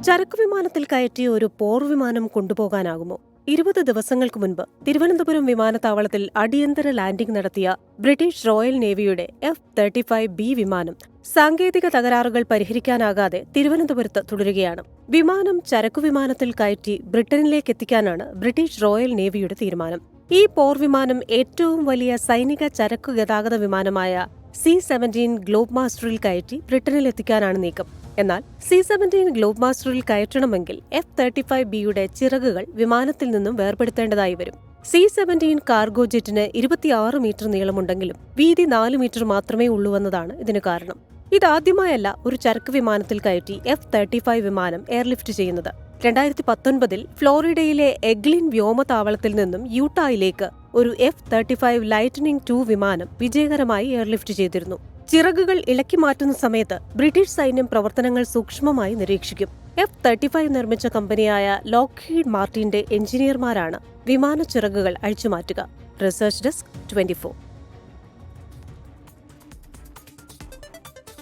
ചരക്ക് വിമാനത്തിൽ കയറ്റി ഒരു പോർ വിമാനം കൊണ്ടുപോകാനാകുമോ? 20 ദിവസങ്ങൾക്ക് മുൻപ് തിരുവനന്തപുരം വിമാനത്താവളത്തിൽ അടിയന്തര ലാൻഡിംഗ് നടത്തിയ ബ്രിട്ടീഷ് റോയൽ നേവിയുടെ F-35B വിമാനം സാങ്കേതിക തകരാറുകൾ പരിഹരിക്കാനാകാതെ തിരുവനന്തപുരത്ത് തുടരുകയാണ്. വിമാനം ചരക്കു വിമാനത്തിൽ കയറ്റി ബ്രിട്ടനിലേക്ക് എത്തിക്കാനാണ് ബ്രിട്ടീഷ് റോയൽ നേവിയുടെ തീരുമാനം. ഈ പോർ വിമാനം ഏറ്റവും വലിയ സൈനിക ചരക്കു ഗതാഗത വിമാനമായ C-17 ഗ്ലോബ് മാസ്റ്ററിൽ കയറ്റി ബ്രിട്ടനിലെത്തിക്കാനാണ് നീക്കം. എന്നാൽ C-17 ഗ്ലോബ് മാസ്റ്ററിൽ കയറ്റണമെങ്കിൽ F-35Bയുടെ ചിറകുകൾ വിമാനത്തിൽ നിന്നും വേർപെടുത്തേണ്ടതായി വരും. C-17 കാർഗോ ജെറ്റിന് 26 മീറ്റർ നീളമുണ്ടെങ്കിലും വീതി 4 മീറ്റർ മാത്രമേ ഉള്ളൂവെന്നതാണ് ഇതിന് കാരണം. ഇതാദ്യമായല്ല ഒരു ചരക്ക് വിമാനത്തിൽ കയറ്റി F-35 വിമാനം എയർലിഫ്റ്റ് ചെയ്യുന്നത്. 2019 ഫ്ലോറിഡയിലെ എഗ്ലിൻ വ്യോമതാവളത്തിൽ നിന്നും യൂട്ടായിലേക്ക് ഒരു F-35 ലൈറ്റനിംഗ് 2 വിമാനം വിജയകരമായി എയർലിഫ്റ്റ് ചെയ്തിരുന്നു. ചിറകുകൾ ഇളക്കി മാറ്റുന്ന സമയത്ത് ബ്രിട്ടീഷ് സൈന്യം പ്രവർത്തനങ്ങൾ സൂക്ഷ്മമായി നിരീക്ഷിക്കും. F-35 നിർമ്മിച്ച കമ്പനിയായ ലോക്ഹീഡ് മാർട്ടിന്റെ എഞ്ചിനീയർമാരാണ് വിമാന ചിറകുകൾ അഴിച്ചുമാറ്റുക. Research desk 24.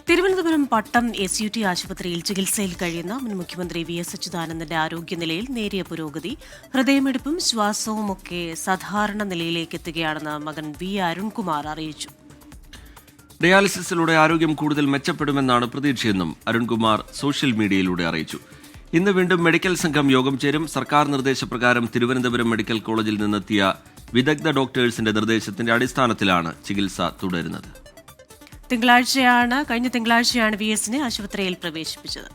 Thiruvananthapuram Pattom SUT ആശുപത്രിയിൽ ചികിത്സയിൽ കഴിയുന്ന മുൻ മുഖ്യമന്ത്രി VS അച്യുതാനന്ദന്റെ ആരോഗ്യനിലയിൽ നേരിയ പുരോഗതി, ഹൃദയമിടിപ്പും ശ്വാസവുമൊക്കെ സാധാരണ നിലയിലേക്ക് എത്തുകയാണെന്ന് മകൻ V അരുൺകുമാർ അറിയിച്ചു. ഡയാലിസിസിലൂടെ ആരോഗ്യം കൂടുതൽ മെച്ചപ്പെടുമെന്നാണ് പ്രതീക്ഷയെന്നും അരുൺകുമാർ സോഷ്യൽ മീഡിയയിലൂടെ അറിയിച്ചു. ഇന്ന് വീണ്ടും മെഡിക്കൽ സംഘം യോഗം ചേരും. സർക്കാർ നിർദ്ദേശപ്രകാരം തിരുവനന്തപുരം മെഡിക്കൽ കോളേജിൽ നിന്നെത്തിയ വിദഗ്ധ ഡോക്ടേഴ്സിന്റെ നിർദ്ദേശത്തിന്റെ അടിസ്ഥാനത്തിലാണ് ചികിത്സ തുടരുന്നത്. കഴിഞ്ഞ തിങ്കളാഴ്ചയാണ് VSനെ ആശുപത്രിയിൽ പ്രവേശിപ്പിച്ചത്.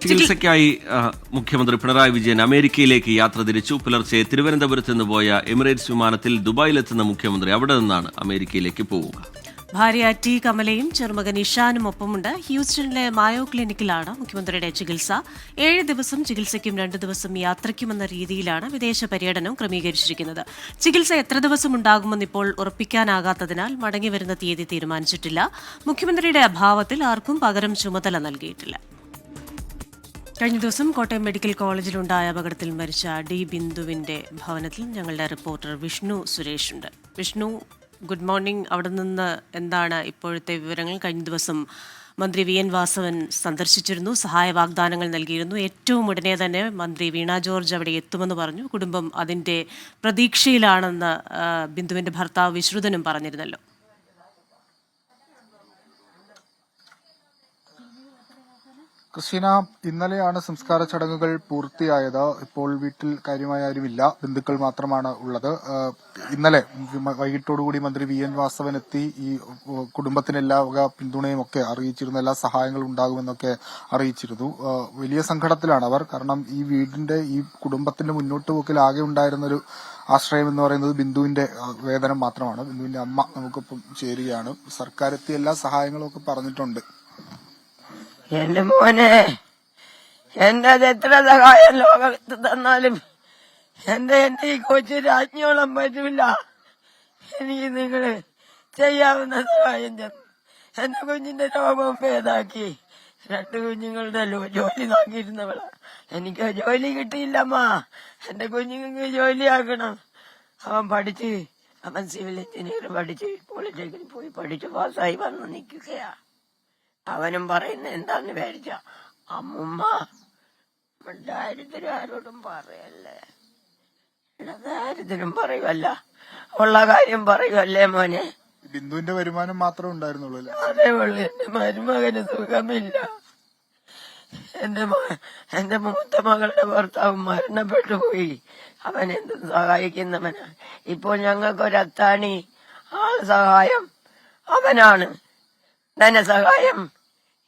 ചികിത്സയ്ക്കായി മുഖ്യമന്ത്രി പിണറായി വിജയൻ അമേരിക്കയിലേക്ക് യാത്ര തിരിച്ചു. പുലർച്ചെ തിരുവനന്തപുരത്ത് നിന്ന് പോയ എമിറേറ്റ്സ് വിമാനത്തിൽ ദുബായിലെത്തുന്ന മുഖ്യമന്ത്രി അവിടെ നിന്നാണ് അമേരിക്കയിലേക്ക് പോവുക. ഭാര്യ ടി കമലയും ചെറുമകൻ ഇഷാനും ഒപ്പമുണ്ട്. ഹ്യൂസ്റ്റണിലെ മായോ ക്ലിനിക്കിലാണ് മുഖ്യമന്ത്രിയുടെ ചികിത്സ. 7 ദിവസം ചികിത്സയ്ക്കും 2 ദിവസം യാത്രയ്ക്കുമെന്ന രീതിയിലാണ് വിദേശ പര്യടനം ക്രമീകരിച്ചിരിക്കുന്നത്. ചികിത്സ എത്ര ദിവസം ഉണ്ടാകുമെന്ന് ഇപ്പോൾ ഉറപ്പിക്കാനാകാത്തതിനാൽ മടങ്ങിവരുന്ന തീയതി തീരുമാനിച്ചിട്ടില്ല. മുഖ്യമന്ത്രിയുടെ അഭാവത്തിൽ ആർക്കും പകരം ചുമതല നൽകിയിട്ടില്ല. കഴിഞ്ഞ ദിവസം കോട്ടയം മെഡിക്കൽ കോളേജിലുണ്ടായ അപകടത്തിൽ മരിച്ച ഡി ബിന്ദുവിന്റെ ഭവനത്തിൽ ഞങ്ങളുടെ റിപ്പോർട്ടർ വിഷ്ണു സുരേഷ് ഉണ്ട്. Vishnu, good morning. അവിടെ നിന്ന് എന്താണ് ഇപ്പോഴത്തെ വിവരങ്ങൾ? കഴിഞ്ഞ ദിവസം മന്ത്രി വി എൻ വാസവൻ സന്ദർശിച്ചിരുന്നു, സഹായ വാഗ്ദാനങ്ങൾ നൽകിയിരുന്നു. ഏറ്റവും ഉടനെ തന്നെ മന്ത്രി വീണ ജോർജ് അവിടെ എത്തുമെന്ന് പറഞ്ഞു. കുടുംബം അതിന്റെ പ്രതീക്ഷയിലാണെന്ന് ബിന്ദുവിന്റെ ഭർത്താവ് വിശ്രുതനും പറഞ്ഞിരുന്നല്ലോ. ക്രിസ്റ്റീന, ഇന്നലെയാണ് സംസ്കാര ചടങ്ങുകൾ പൂർത്തിയായത്. ഇപ്പോൾ വീട്ടിൽ കാര്യമായ ആരുമില്ല, ബന്ധുക്കൾ മാത്രമാണ് ഉള്ളത്. ഇന്നലെ വൈകിട്ടോടുകൂടി മന്ത്രി വി എൻ വാസവൻ എത്തി ഈ കുടുംബത്തിന് എല്ലാ വക പിന്തുണയും ഒക്കെ അറിയിച്ചിരുന്നു, എല്ലാ സഹായങ്ങളും ഉണ്ടാകുമെന്നൊക്കെ അറിയിച്ചിരുന്നു. വലിയ സങ്കടത്തിലാണ് അവർ. കാരണം ഈ വീടിന്റെ, ഈ കുടുംബത്തിന്റെ മുന്നോട്ട് പോക്കിൽ ആകെ ഉണ്ടായിരുന്നൊരു ആശ്രയം എന്ന് പറയുന്നത് ബിന്ദുവിന്റെ വേതനം മാത്രമാണ്. ബിന്ദുവിന്റെ അമ്മ നമുക്കിപ്പം ചേരുകയാണ്. സർക്കാർ എത്തി എല്ലാ സഹായങ്ങളും ഒക്കെ പറഞ്ഞിട്ടുണ്ട്. എന്റെ മോനെ, എന്റെ എത്ര സഹായം ലോകത്ത് തന്നാലും എന്റെ ഈ കൊച്ചു രാജ്ഞോളം പറ്റില്ല. എനിക്ക് നിങ്ങള് ചെയ്യാവുന്ന സഹായം എന്റെ കുഞ്ഞിന്റെ രോഗവും ഭേദാക്കി. 2 കുഞ്ഞുങ്ങളുടെ ജോലി നോക്കിയിരുന്നവളാ. എനിക്ക് ജോലി കിട്ടിയില്ലമ്മ. എന്റെ കുഞ്ഞുങ്ങൾക്ക് ജോലിയാക്കണം. അവൻ സിവിൽ എഞ്ചിനീയർ പഠിച്ച് പോളിടെക്നിക്കിൽ പോയി പഠിച്ച് പാസ്സായി വന്ന് നിൽക്കുകയാ. അവനും പറയുന്ന എന്താന്ന് വിചാരിച്ച, അമ്മുമ്മ ദാരിദ്ര്യം ആരോടും പറയല്ലേ, ദാരിദ്ര്യം പറയുമല്ല, ഉള്ള കാര്യം പറയുമല്ലേ മോനെ. ബിന്ദുവിന്റെ വരുമാനം മാത്രമേ ഉണ്ടായിരുന്നുള്ളൂ. അതേ ഉള്ളു. എന്റെ മരുമകന് സുഖമില്ല. എന്റെ മൂത്ത മകളുടെ ഭർത്താവ് മരണപ്പെട്ടു പോയി. അവൻ എന്തും സഹായിക്കുന്നവനാ. ഇപ്പോൾ ഞങ്ങൾക്കൊരത്താണി, ആൾ സഹായം അവനാണ്. ധനസഹായം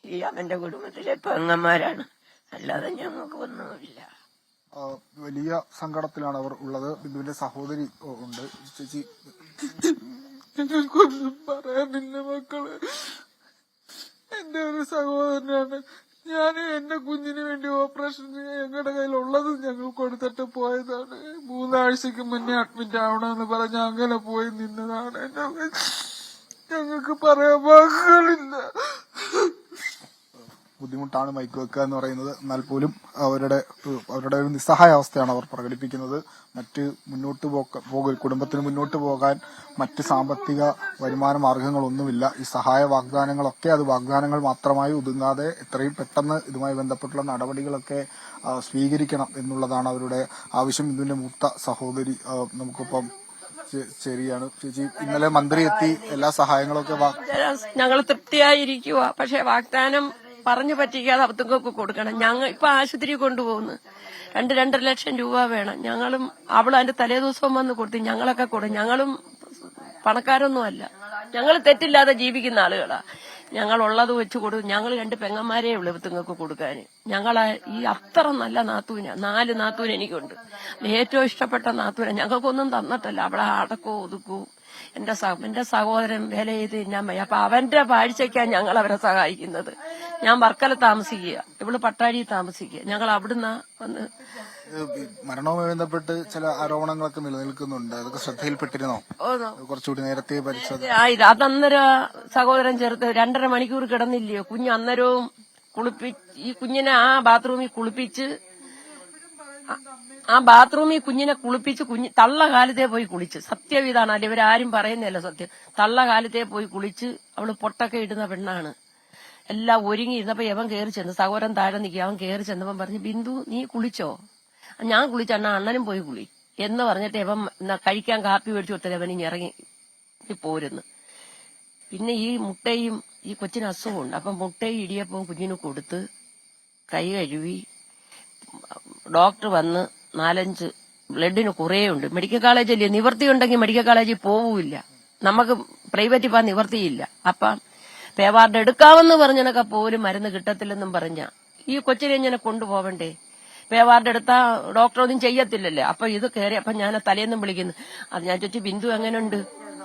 ഈ അവന്റെ കുടുംബത്തിലെ പെങ്ങന്മാരാണ്, അല്ലാതെ ഞങ്ങൾക്ക് ഒന്നുമില്ല. വലിയ സങ്കടത്തിലാണ് അവർ ഉള്ളത്. ബിന്ദുവിന്റെ സഹോദരി ഉണ്ട്. ചേച്ചി, ഞങ്ങൾക്കൊന്നും പറയാനില്ല മക്കള്. എന്റെ ഒരു സഹോദരനാണ്. ഞാൻ എന്റെ കുഞ്ഞിന് വേണ്ടി ഓപ്പറേഷൻ ചെയ്യാൻ ഞങ്ങളുടെ കയ്യിലുള്ളത് ഞങ്ങൾ കൊടുത്തിട്ട് പോയതാണ്. 3 ആഴ്ചക്ക് മുന്നേ അഡ്മിറ്റ് ആവണമെന്ന് പറഞ്ഞ് അങ്ങനെ പോയി നിന്നതാണ്. ഞങ്ങൾക്ക് പറയാൻ വാക്കുകളില്ല. ബുദ്ധിമുട്ടാണ് മൈക്ക് വെക്കുക എന്ന് പറയുന്നത്. എന്നാൽ പോലും അവരുടെ ഒരു നിസ്സഹായ അവസ്ഥയാണ് അവർ പ്രകടിപ്പിക്കുന്നത്. മറ്റ് കുടുംബത്തിന് മുന്നോട്ട് പോകാൻ മറ്റ് സാമ്പത്തിക വരുമാന മാർഗങ്ങളൊന്നുമില്ല. ഈ സഹായ വാഗ്ദാനങ്ങളൊക്കെ അത് വാഗ്ദാനങ്ങൾ മാത്രമായി ഒതുങ്ങാതെ എത്രയും പെട്ടെന്ന് ഇതുമായി ബന്ധപ്പെട്ടുള്ള നടപടികളൊക്കെ സ്വീകരിക്കണം എന്നുള്ളതാണ് അവരുടെ ആവശ്യം. ഇതിന്റെ മൂത്ത സഹോദരി നമുക്കിപ്പം ശരിയാണ്. ചേച്ചി, ഇന്നലെ മന്ത്രി എത്തി എല്ലാ സഹായങ്ങളൊക്കെ ഞങ്ങൾ തൃപ്തിയായിരിക്കുക. പക്ഷെ വാഗ്ദാനം പറഞ്ഞു പറ്റിക്കാതെ അവർക്ക് കൊടുക്കണം. ഞങ്ങൾ ഇപ്പൊ ആശുപത്രി കൊണ്ടുപോകുന്നു. 2-2.5 ലക്ഷം രൂപ വേണം. ഞങ്ങളും അവളും അതിന്റെ തലേദിവസവും വന്ന് കൊടുത്തു. ഞങ്ങളൊക്കെ കൊടുക്കും. ഞങ്ങളും പണക്കാരൊന്നുമല്ല. ഞങ്ങൾ തെറ്റില്ലാതെ ജീവിക്കുന്ന ആളുകളാ. ഞങ്ങൾ ഉള്ളത് വെച്ച് കൊടുക്കും. ഞങ്ങൾ 2 പെങ്ങന്മാരേ ഉള്ളൂ ഇവത്തുങ്ങൾക്ക് കൊടുക്കാൻ. ഞങ്ങളെ ഈ അത്ര നല്ല നാത്തൂന, 4 നാത്തൂൻ എനിക്കുണ്ട്. ഏറ്റവും ഇഷ്ടപ്പെട്ട നാത്തൂന. ഞങ്ങൾക്കൊന്നും തന്നിട്ടല്ല. അവളെ അടക്കവും ഒതുക്കവും എന്റെ സഹോദരൻ വില ചെയ്ത് തിന്നാൻ വയ്യ. അപ്പൊ അവന്റെ പാഴ്ചയ്ക്കാണ് ഞങ്ങൾ അവരെ സഹായിക്കുന്നത്. ഞാൻ വർക്കല താമസിക്കുക, ഇവള് പട്ടാഴി താമസിക്കുക. ഞങ്ങൾ അവിടുന്ന് വന്ന് മരണവുമായി ബന്ധപ്പെട്ട് ചില ആരോപണങ്ങളൊക്കെ നിലനിൽക്കുന്നുണ്ട്. അതൊക്കെ ശ്രദ്ധയിൽപ്പെട്ടിരുന്നോ? കുറച്ചുകൂടി നേരത്തെ അതന്നേരം സഹോദരൻ ചേർത്ത് 2.5 മണിക്കൂർ കിടന്നില്ലയോ കുഞ്ഞ്. അന്നേരവും ഈ കുഞ്ഞിനെ ആ ബാത്റൂമിൽ കുളിപ്പിച്ച് കുഞ്ഞ് തള്ളകാലത്തെ പോയി കുളിച്ച്. സത്യം ഇതാണ്. അല്ലെ ഇവരാരും പറയുന്നതല്ല സത്യം. തള്ളകാലത്തെ പോയി കുളിച്ച് അവള് പൊട്ടൊക്കെ ഇടുന്ന പെണ്ണാണ്. എല്ലാം ഒരുങ്ങി ഇരുന്നപ്പോ യവൻ കയറി ചെന്ന്, സഹോദരൻ താഴെ നിൽക്കുക. അവൻ കയറി ചെന്നപ്പം പറഞ്ഞു, ബിന്ദു നീ കുളിച്ചോ? ഞാൻ കുളിച്ചണ്ണ, അണ്ണനും പോയി കുളി എന്ന് പറഞ്ഞിട്ട് യവൻ കഴിക്കാൻ കാപ്പി മേടിച്ചു കൊടുത്തത് അവൻ ഇനി ഇറങ്ങി പോരുന്നു. പിന്നെ ഈ മുട്ടയും ഈ കൊച്ചിന് അസുഖമുണ്ട്. അപ്പം മുട്ടയും ഇടിയപ്പവും കുഞ്ഞിന് കൊടുത്ത് കൈ കഴുകി. ഡോക്ടർ വന്ന് 4-5 ബ്ലഡിന് കുറേയുണ്ട്. മെഡിക്കൽ കോളേജിൽ നിവർത്തി ഉണ്ടെങ്കിൽ മെഡിക്കൽ കോളേജിൽ പോവില്ല. നമുക്ക് പ്രൈവറ്റിൽ പോകാൻ നിവർത്തിയില്ല. അപ്പം പേവാർഡ് എടുക്കാമെന്ന് പറഞ്ഞനൊക്കെ പോലും മരുന്ന് കിട്ടത്തില്ലെന്നും പറഞ്ഞ ഈ കൊച്ചിനെ ഇങ്ങനെ കൊണ്ടുപോവണ്ടേ? പേവാർഡ് എടുത്താ ഡോക്ടറൊന്നും ചെയ്യത്തില്ലല്ലോ. അപ്പൊ ഇത് കയറി, അപ്പൊ ഞാൻ തലേന്നും വിളിക്കുന്നു. അത് ഞാൻ ചോദിച്ചു, ബിന്ദു എങ്ങനെയുണ്ട്?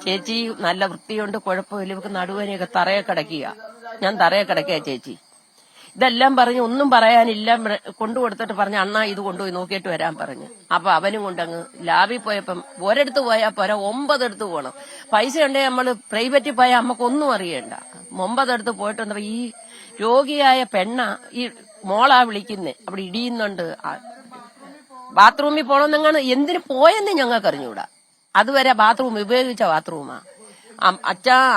ചേച്ചി നല്ല വൃത്തിയുണ്ട്, കുഴപ്പമില്ല, ഇവർക്ക് നടുവേനയൊക്കെ തറയെ കിടക്കുക. ഞാൻ തറയെ കിടക്കുക ചേച്ചി. ഇതെല്ലാം പറഞ്ഞ് ഒന്നും പറയാനില്ല. കൊണ്ടുകൊടുത്തിട്ട് പറഞ്ഞ അണ്ണാ ഇത് കൊണ്ടുപോയി നോക്കിയിട്ട് വരാൻ പറഞ്ഞു. അപ്പൊ അവനും കൊണ്ടങ്ങ് ലാബിൽ പോയപ്പം ഒരിടത്ത് പോയാൽ പോരാ, 9 ഇടത്ത് പോകണം. പൈസ ഉണ്ടെങ്കിൽ നമ്മള് പ്രൈവറ്റിൽ പോയാൽ നമുക്കൊന്നും അറിയണ്ട. 9 ഇടത്ത് പോയിട്ട് വന്നപ്പോ ഈ രോഗിയായ പെണ്ണ ഈ മോളാ വിളിക്കുന്നേ, അവിടെ ഇടിയുന്നുണ്ട്. ബാത്റൂമിൽ പോകണമെന്നെങ്ങാണ് എന്തിനു പോയെന്ന് ഞങ്ങൾക്ക് അറിഞ്ഞൂടാ. അതുവരെ ബാത്റൂം ഉപയോഗിച്ച ബാത്റൂമാ.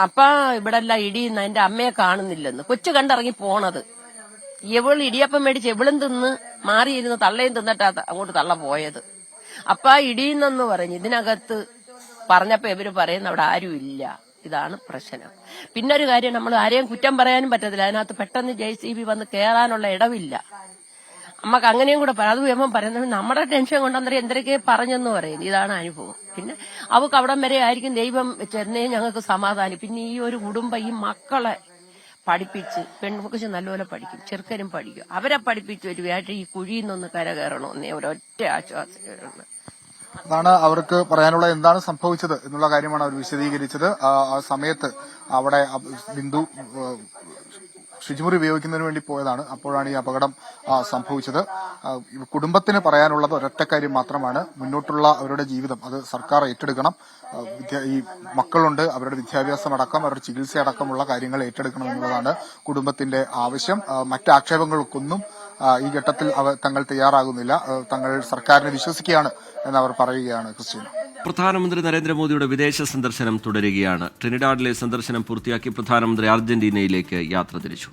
അപ്പ ഇവിടെ എല്ലാം ഇടിയുന്ന എന്റെ അമ്മയെ കാണുന്നില്ലെന്ന് കൊച്ചു കണ്ടിറങ്ങി പോണത്. ഇവള് ഇടിയപ്പം മേടിച്ച് എവിളും തിന്ന് മാറിയിരുന്ന് തള്ളയും തിന്നിട്ടാ അങ്ങോട്ട് തള്ള പോയത്. അപ്പ ഇടിയുന്നെന്ന് പറഞ്ഞ് ഇതിനകത്ത് പറഞ്ഞപ്പോ ഇവര് പറയുന്ന അവിടെ ആരും ഇല്ല. ഇതാണ് പ്രശ്നം. പിന്നെ ഒരു കാര്യം, നമ്മൾ ആരെയും കുറ്റം പറയാനും പറ്റത്തില്ല. അതിനകത്ത് പെട്ടെന്ന് JCB വന്ന് കയറാനുള്ള ഇടവില്ല. നമുക്ക് അങ്ങനെയും കൂടെ പറയാം. അത് വേഗം പറയുന്നത് നമ്മുടെ ടെൻഷൻ കൊണ്ടെന്നറിയാം എന്തൊക്കെ പറഞ്ഞെന്ന് പറയും. ഇതാണ് അനുഭവം. പിന്നെ അവക്ക് അവിടം വരെ ആയിരിക്കും ദൈവം ചെന്നേ ഞങ്ങൾക്ക് സമാധാനം. പിന്നെ ഈ ഒരു കുടുംബം ഈ മക്കളെ പഠിപ്പിച്ച്, പെൺകുട്ടി നല്ലപോലെ പഠിക്കും, ചെറുക്കനും പഠിക്കും, അവരെ പഠിപ്പിച്ച് ഒരു വേട്ട ഈ കുഴിയിൽ നിന്നൊന്ന് കരകയറണമെന്നേ ഒരൊറ്റ ആശ്വാസം. അതാണ് അവർക്ക് പറയാനുള്ള. എന്താണ് സംഭവിച്ചത് എന്നുള്ള കാര്യമാണ് അവർ വിശദീകരിച്ചത്. ആ സമയത്ത് അവിടെ ബിന്ദു ശുചിമുറി ഉപയോഗിക്കുന്നതിന് വേണ്ടി പോയതാണ്. അപ്പോഴാണ് ഈ അപകടം സംഭവിച്ചത്. കുടുംബത്തിന് പറയാനുള്ളത് ഒരൊറ്റ കാര്യം മാത്രമാണ്, മുന്നോട്ടുള്ള അവരുടെ ജീവിതം അത് സർക്കാർ ഏറ്റെടുക്കണം. ഈ മക്കളുണ്ട്, അവരുടെ വിദ്യാഭ്യാസം അടക്കം അവരുടെ ചികിത്സ അടക്കമുള്ള കാര്യങ്ങൾ ഏറ്റെടുക്കണം എന്നുള്ളതാണ് കുടുംബത്തിന്റെ ആവശ്യം. മറ്റ് ആക്ഷേപങ്ങൾക്കൊന്നും ഈ ഘട്ടത്തിൽ തങ്ങൾ തയ്യാറാകുന്നില്ല. തങ്ങൾ സർക്കാരിനെ വിശ്വസിക്കുകയാണ് എന്നവർ പറയുകയാണ്. ക്രിസ്റ്റീന, പ്രധാനമന്ത്രി നരേന്ദ്രമോദിയുടെ വിദേശ സന്ദർശനം തുടരുകയാണ്. ട്രിനിഡാഡിലെ സന്ദർശനം പൂർത്തിയാക്കി പ്രധാനമന്ത്രി അർജന്റീനയിലേക്ക് യാത്ര തിരിച്ചു.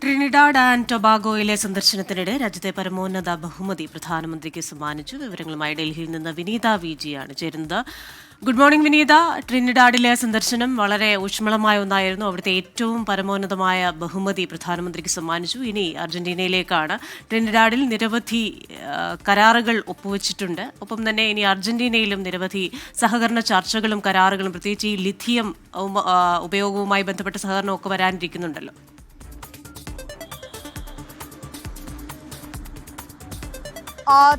ട്രിനിഡാഡ് ആൻഡ് ടൊബാഗോയിലെ സന്ദർശനത്തിനിടെ രാജ്യത്തെ പരമോന്നത ബഹുമതി പ്രധാനമന്ത്രിക്ക് സമ്മാനിച്ചു. വിവരങ്ങളുമായി ഡൽഹിയിൽ നിന്ന് വിനീത വിജിയാണ് ചേരുന്നത്. ഗുഡ് മോർണിംഗ് വിനീത. ട്രിനിഡാഡിലെ സന്ദർശനം വളരെ ഊഷ്മളമായ ഒന്നായിരുന്നു. അവിടുത്തെ ഏറ്റവും പരമോന്നതമായ ബഹുമതി പ്രധാനമന്ത്രിക്ക് സമ്മാനിച്ചു. ഇനി അർജന്റീനയിലേക്കാണ്. ട്രിനിഡാഡിൽ നിരവധി കരാറുകൾ ഒപ്പുവെച്ചിട്ടുണ്ട്. ഒപ്പം തന്നെ ഇനി അർജന്റീനയിലും നിരവധി സഹകരണ ചർച്ചകളും കരാറുകളും, പ്രത്യേകിച്ച് ഈ ലിഥിയം ഉപയോഗവുമായി ബന്ധപ്പെട്ട സഹകരണമൊക്കെ വരാനിരിക്കുന്നുണ്ടല്ലോ.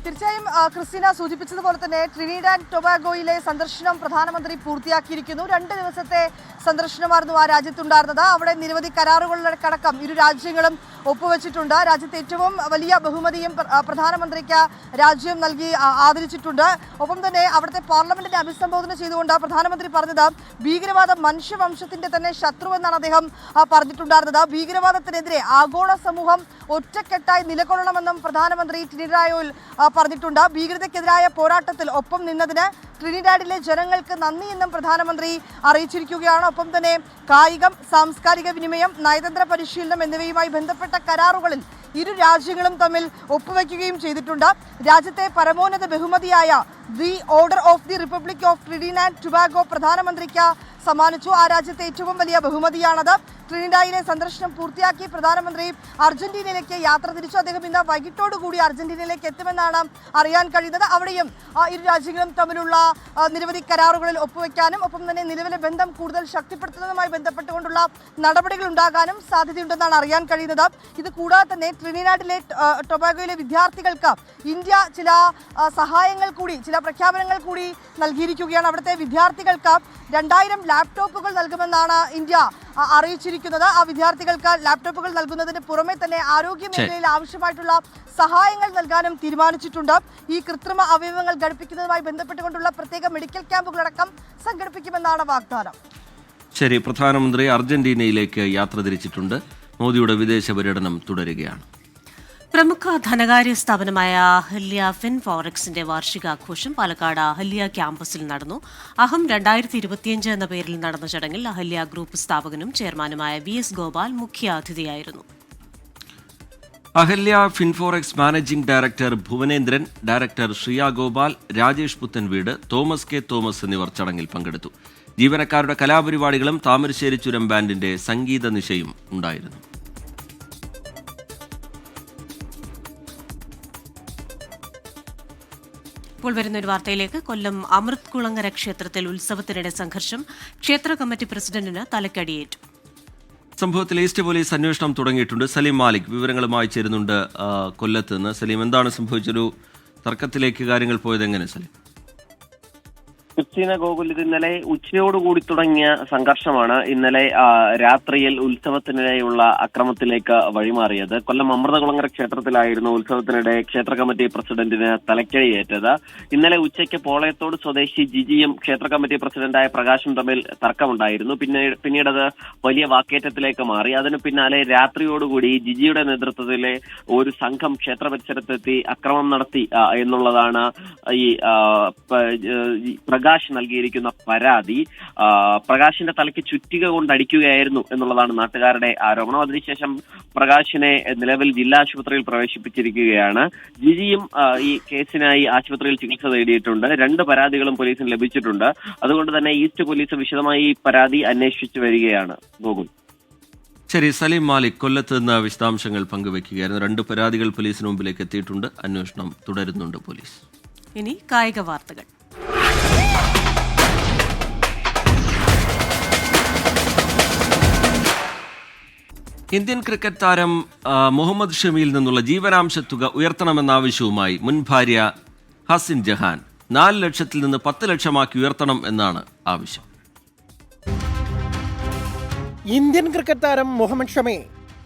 തീർച്ചയായും ക്രിസ്റ്റീന സൂചിപ്പിച്ചതുപോലെ തന്നെ ട്രിനിഡാഡ് ടൊബാഗോയിലെ സന്ദർശനം പ്രധാനമന്ത്രി പൂർത്തിയാക്കിയിരിക്കുന്നു. 2 ദിവസത്തെ സന്ദർശനമായിരുന്നു ആ രാജ്യത്തുണ്ടായിരുന്നത്. അവിടെ നിരവധി കരാറുകളിലടക്കം ഇരു രാജ്യങ്ങളും ഒപ്പുവെച്ചിട്ടുണ്ട്. രാജ്യത്തെ ഏറ്റവും വലിയ ബഹുമതിയും പ്രധാനമന്ത്രിക്ക് രാജ്യം നൽകി ആദരിച്ചിട്ടുണ്ട്. ഒപ്പം തന്നെ അവിടുത്തെ പാർലമെന്റിനെ അഭിസംബോധന ചെയ്തുകൊണ്ട് പ്രധാനമന്ത്രി പറഞ്ഞത് ഭീകരവാദം മനുഷ്യവംശത്തിന്റെ തന്നെ ശത്രുവെന്നാണ് അദ്ദേഹം പറഞ്ഞിട്ടുണ്ടായിരുന്നത്. ഭീകരവാദത്തിനെതിരെ ആഗോള സമൂഹം ഒറ്റക്കെട്ടായി നിലകൊള്ളണമെന്നും പ്രധാനമന്ത്രി ട്രിനിഡാഡിൽ പറഞ്ഞിട്ടുണ്ട്. ഭീകരതയ്ക്കെതിരായ പോരാട്ടത്തിൽ ഒപ്പം നിന്നതിന് ട്രിനിഡാഡിലെ ജനങ്ങൾക്ക് നന്ദിയെന്നും പ്രധാനമന്ത്രി അറിയിച്ചിരിക്കുകയാണ്. ഒപ്പം തന്നെ കായികം, സാംസ്കാരിക വിനിമയം, നയതന്ത്ര പരിശീലനം എന്നിവയുമായി ബന്ധപ്പെട്ട കരാറുകളിൽ ഇരു രാജ്യങ്ങളും തമ്മിൽ ഒപ്പുവെക്കുകയും ചെയ്തിട്ടുണ്ട്. രാജ്യത്തെ പരമോന്നത ബഹുമതിയായ the order of the republic of Trinidad Tobago പ്രധാനമന്ത്രിക്ക് സമ്മാനിച്ചു. ആ രാജ്യത്തെ ഏറ്റവും വലിയ ബഹുമതിയാണത്. ട്രിനിഡാഡിലെ സന്ദർശനം പൂർത്തിയാക്കി പ്രധാനമന്ത്രി അർജന്റീനയിലേക്ക് യാത്ര തിരിച്ചു. അദ്ദേഹം ഇന്ന് വൈകിട്ടോടുകൂടി അർജന്റീനയിലേക്ക് എത്തുമെന്നാണ് അറിയാൻ കഴിയുന്നത്. അവിടെയും ഇരു രാജ്യങ്ങളും തമ്മിലുള്ള നിരവധി കരാറുകളിൽ ഒപ്പുവെക്കാനും ഒപ്പം തന്നെ നിലവിലെ ബന്ധം കൂടുതൽ ശക്തിപ്പെടുത്തുന്നതുമായി ബന്ധപ്പെട്ടുകൊണ്ടുള്ള നടപടികൾ ഉണ്ടാകാനും സാധ്യതയുണ്ടെന്നാണ് അറിയാൻ കഴിയുന്നത്. ഇത് കൂടാതെ തന്നെ ട്രിനിഡാഡിലെ ടൊബാഗോയിലെ വിദ്യാർത്ഥികൾക്ക് ഇന്ത്യ ചില സഹായങ്ങൾ കൂടി, ചില പ്രഖ്യാപനങ്ങൾ കൂടി നൽകിയിരിക്കുകയാണ്. അവിടുത്തെ വിദ്യാർത്ഥികൾക്ക് 2000 ലാപ്ടോപ്പുകൾ നൽകുമെന്നാണ് ഇന്ത്യ അറിയിച്ചിരിക്കുന്നത്. ആ വിദ്യാർത്ഥികൾക്ക് ലാപ്ടോപ്പുകൾ നൽകുന്നതിന് പുറമെ തന്നെ ആരോഗ്യ മേഖലയിൽ ആവശ്യമായിട്ടുള്ള സഹായങ്ങൾ നൽകാനും തീരുമാനിച്ചിട്ടുണ്ട്. ഈ കൃത്രിമ അവയവങ്ങൾ ഘടിപ്പിക്കുന്നതുമായി ബന്ധപ്പെട്ടുകൊണ്ടുള്ള പ്രത്യേക മെഡിക്കൽ ക്യാമ്പുകളടക്കം സംഘടിപ്പിക്കുമെന്നാണ് വാഗ്ദാനം. ശരി, പ്രധാനമന്ത്രി അർജന്റീനയിലേക്ക് യാത്ര തിരിച്ചിട്ടുണ്ട്. മോദിയുടെ വിദേശ പര്യടനം തുടരുകയാണ്. പ്രമുഖ ധനകാര്യ സ്ഥാപനമായ അഹല്യ ഫിൻഫോറെക്സിന്റെ വാർഷികാഘോഷം പാലക്കാട് അഹല്യ ക്യാമ്പസിൽ നടന്നു. അഹം 2025 എന്ന പേരിൽ നടന്ന ചടങ്ങിൽ അഹല്യ ഗ്രൂപ്പ് സ്ഥാപകനും ചെയർമാനുമായ VS ഗോപാൽ മുഖ്യാതിഥിയായിരുന്നു. Ahalya Finforex managing director Bhuvanendran, director Shriya Gopal, Rajesh Puthanveedu, Thomas K Thomas എന്നിവർ ചടങ്ങിൽ പങ്കെടുത്തു. ജീവനക്കാരുടെ കലാപരിപാടികളും താമരശ്ശേരി ചുരം ബാൻഡിന്റെ സംഗീത നിശയും ഉണ്ടായിരുന്നു. ഇപ്പോൾ വരുന്നൊരു വാർത്തയിലേക്ക്. കൊല്ലം അമൃത് കുളങ്ങര ക്ഷേത്രത്തിൽ ഉത്സവത്തിനിടെ സംഘർഷം. ക്ഷേത്ര കമ്മിറ്റി പ്രസിഡന്റിന് തലക്കടിയേറ്റു. സംഭവത്തിൽ ഈസ്റ്റ് പോലീസ് അന്വേഷണം തുടങ്ങിയിട്ടുണ്ട്. സലീം മാലിക് വിവരങ്ങളുമായി ചേരുന്നുണ്ട് കൊല്ലത്ത് നിന്ന്. സലീം, എന്താണ് സംഭവിച്ചൊരു തർക്കത്തിലേക്ക് കാര്യങ്ങൾ പോയത് എങ്ങനെ സലീം? ക്രിസ്റ്റീന ഗോകുൽ, ഇത് ഇന്നലെ ഉച്ചയോടുകൂടി തുടങ്ങിയ സംഘർഷമാണ് ഇന്നലെ രാത്രിയിൽ ഉത്സവത്തിനിടെയുള്ള അക്രമത്തിലേക്ക് വഴിമാറിയത്. കൊല്ലം അമൃതകുളങ്ങര ക്ഷേത്രത്തിലായിരുന്നു ഉത്സവത്തിനിടെ ക്ഷേത്ര കമ്മിറ്റി പ്രസിഡന്റിന് തലക്കടിയേറ്റത്. ഇന്നലെ ഉച്ചയ്ക്ക് പോളയത്തോട് സ്വദേശി ജിജിയും ക്ഷേത്ര കമ്മിറ്റി പ്രസിഡന്റായ പ്രകാശും തമ്മിൽ തർക്കമുണ്ടായിരുന്നു. പിന്നീടത് വലിയ വാക്കേറ്റത്തിലേക്ക് മാറി. അതിന് പിന്നാലെ രാത്രിയോടുകൂടി ജിജിയുടെ നേതൃത്വത്തിലെ ഒരു സംഘം ക്ഷേത്ര പരിസരത്തെത്തി അക്രമം നടത്തി എന്നുള്ളതാണ് ഈ പ്രകാശ് നൽകിയിരിക്കുന്ന പരാതി. പ്രകാശിന്റെ തലയ്ക്ക് ചുറ്റിക കൊണ്ടടിക്കുകയായിരുന്നു എന്നുള്ളതാണ് നാട്ടുകാരുടെ ആരോപണം. അതിനുശേഷം പ്രകാശിനെ നിലവിൽ ജില്ലാ ആശുപത്രിയിൽ പ്രവേശിപ്പിച്ചിരിക്കുകയാണ്. ജിജിയും ഈ കേസിനായി ആശുപത്രിയിൽ ചികിത്സ തേടിയിട്ടുണ്ട്. 2 പരാതികളും പോലീസിന് ലഭിച്ചിട്ടുണ്ട്. അതുകൊണ്ട് തന്നെ ഈസ്റ്റ് പോലീസ് വിശദമായി ഈ പരാതി അന്വേഷിച്ചു വരികയാണ്. ഗോകുൽ. ശരി, സലീം മാലിക് കൊല്ലത്ത് നിന്ന് വിശദാംശങ്ങൾ പങ്കുവയ്ക്കുകയായിരുന്നു. 2 പരാതികൾ പോലീസിന് മുമ്പിലേക്ക് എത്തിയിട്ടുണ്ട്. അന്വേഷണം തുടരുന്നുണ്ട് പോലീസ്. ഇനി കായിക വാർത്തകൾ. ഇന്ത്യൻ ക്രിക്കറ്റ് താരം മുഹമ്മദ് ഷമിയിൽ നിന്നുള്ള ജീവനാംശ തുക ഉയർത്തണമെന്ന ആവശ്യവുമായി മുൻ ഭാര്യ ഹസിൻ ജഹാൻ 4 ലക്ഷത്തിൽ നിന്ന് 10 ലക്ഷമാക്കി ഉയർത്തണം എന്നാണ് ആവശ്യം. ഇന്ത്യൻ ക്രിക്കറ്റ് താരം മുഹമ്മദ് ഷമി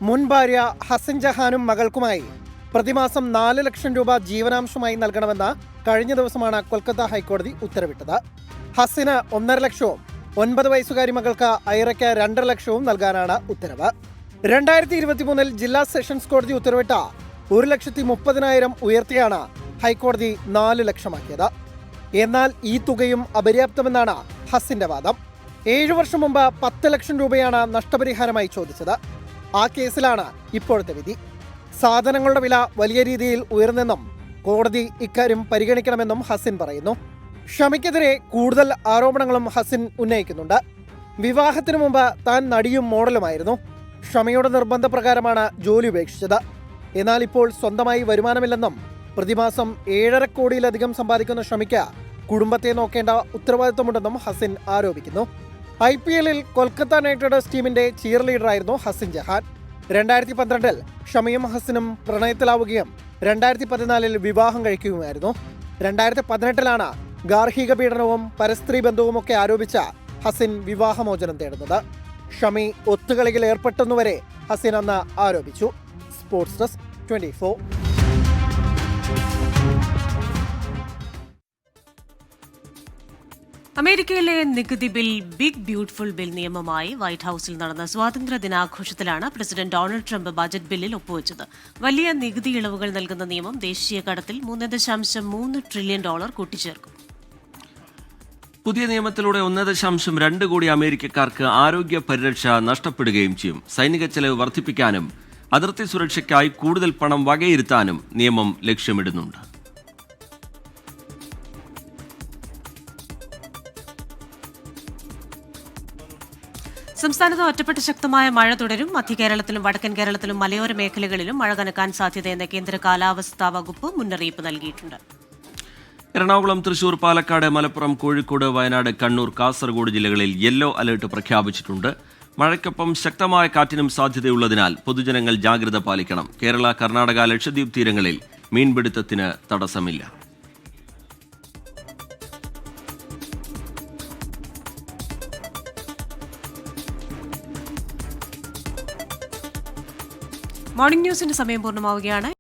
മുൻ ഭാര്യ ഹസിൻ ജഹാനും മകൾക്കുമായി പ്രതിമാസം 4 ലക്ഷം രൂപ ജീവനാംശമായി നൽകണമെന്ന് കഴിഞ്ഞ ദിവസമാണ് കൊൽക്കത്ത ഹൈക്കോടതി ഉത്തരവിട്ടത്. ഹസിന് 1.5 ലക്ഷവും 9 വയസ്സുകാരി മകൾക്ക് ഐറയ്ക്ക് 2.5 ലക്ഷവും നൽകാനാണ് ഉത്തരവ്. 2023 ജില്ലാ സെഷൻസ് കോടതി ഉത്തരവിട്ട 1,30,000 ഉയർത്തിയാണ് ഹൈക്കോടതി 4 ലക്ഷമാക്കിയത്. എന്നാൽ ഈ തുകയും അപര്യാപ്തമെന്നാണ് ഹസിന്റെ വാദം. 7 വർഷം മുമ്പ് 10 ലക്ഷം രൂപയാണ് നഷ്ടപരിഹാരമായി ചോദിച്ചത്. ആ കേസിലാണ് ഇപ്പോഴത്തെ വിധി. സാധനങ്ങളുടെ വില വലിയ രീതിയിൽ ഉയർന്നെന്നും കോടതി ഇക്കാര്യം പരിഗണിക്കണമെന്നും ഹസിൻ പറയുന്നു. ഷമിക്കെതിരെ കൂടുതൽ ആരോപണങ്ങളും ഹസിൻ ഉന്നയിക്കുന്നുണ്ട്. വിവാഹത്തിനു മുമ്പ് താൻ നടിയും മോഡലുമായിരുന്നു. ഷമിയുടെ നിർബന്ധപ്രകാരമാണ് ജോലി ഉപേക്ഷിച്ചത്. എന്നാൽ ഇപ്പോൾ സ്വന്തമായി വരുമാനമില്ലെന്നും പ്രതിമാസം 7.5 കോടിയിലധികം സമ്പാദിക്കുന്ന ഷമിക്ക് കുടുംബത്തെ നോക്കേണ്ട ഉത്തരവാദിത്തമുണ്ടെന്നും ഹസിൻ ആരോപിക്കുന്നു. IPL-ൽ കൊൽക്കത്ത നൈറ്റ് റൈഡേഴ്സ് ടീമിന്റെ ചിയർ ലീഡറായിരുന്നു ഹസിൻ ജഹാൻ. 2012-ൽ ഷമിയും ഹസിനും പ്രണയത്തിലാവുകയും 2014-ൽ വിവാഹം കഴിക്കുകയുമായിരുന്നു. 2018-ലാണ് ഗാർഹിക പീഡനവും പരസ്ത്രീ ബന്ധവുമൊക്കെ ആരോപിച്ച ഹസിൻ വിവാഹമോചനം തേടുന്നത്. ഷമി ഒത്തുകളിയിൽ ഏർപ്പെട്ടെന്നുവരെ ഹസിൻ അന്ന് ആരോപിച്ചു. Sports desk 24. അമേരിക്കയിലെ നികുതി ബിൽ ബിഗ് ബ്യൂട്ടിഫുൾ ബിൽ നിയമമായി വൈറ്റ് ഹൌസിൽ നടന്ന സ്വാതന്ത്ര്യ ദിനാഘോഷത്തിലാണ് പ്രസിഡന്റ് ഡൊണാൾഡ് ട്രംപ് ബജറ്റ് ബില്ലിൽ ഒപ്പുവെച്ചത്. വലിയ നികുതി ഇളവുകൾ നൽകുന്ന നിയമം ദേശീയ കടത്തിൽ $3.3 ട്രില്യൺ കൂട്ടിച്ചേർക്കും. പുതിയ നിയമത്തിലൂടെ 1.2 കോടി അമേരിക്കക്കാർക്ക് ആരോഗ്യ പരിരക്ഷ നഷ്ടപ്പെടുകയും ചെയ്യും. സൈനിക ചെലവ് വർദ്ധിപ്പിക്കാനും അതിർത്തി സുരക്ഷയ്ക്കായി കൂടുതൽ പണം വകയിരുത്താനും നിയമം ലക്ഷ്യമിടുന്നുണ്ട്. സംസ്ഥാനത്ത് ഒറ്റപ്പെട്ട ശക്തമായ മഴ തുടരും. മധ്യകേരളത്തിലും വടക്കൻ കേരളത്തിലും മലയോര മേഖലകളിലും മഴ കനക്കാൻ സാധ്യതയെന്ന് കേന്ദ്ര കാലാവസ്ഥാ വകുപ്പ് മുന്നറിയിപ്പ് നൽകിയിട്ടുണ്ട്. എറണാകുളം, തൃശൂർ, പാലക്കാട്, മലപ്പുറം, കോഴിക്കോട്, വയനാട്, കണ്ണൂർ, കാസർഗോഡ് ജില്ലകളിൽ യെല്ലോ അലർട്ട് പ്രഖ്യാപിച്ചിട്ടുണ്ട്. മഴയ്ക്കൊപ്പം ശക്തമായ കാറ്റിനും സാധ്യതയുള്ളതിനാൽ പൊതുജനങ്ങൾ ജാഗ്രത പാലിക്കണം. കേരള, കർണാടക, ലക്ഷദ്വീപ് തീരങ്ങളിൽ മീൻപിടുത്തത്തിന് തടസ്സമില്ല. മോർണിംഗ് ന്യൂസിന്റെ സമയം പൂർണ്ണമാവുകയാണ്.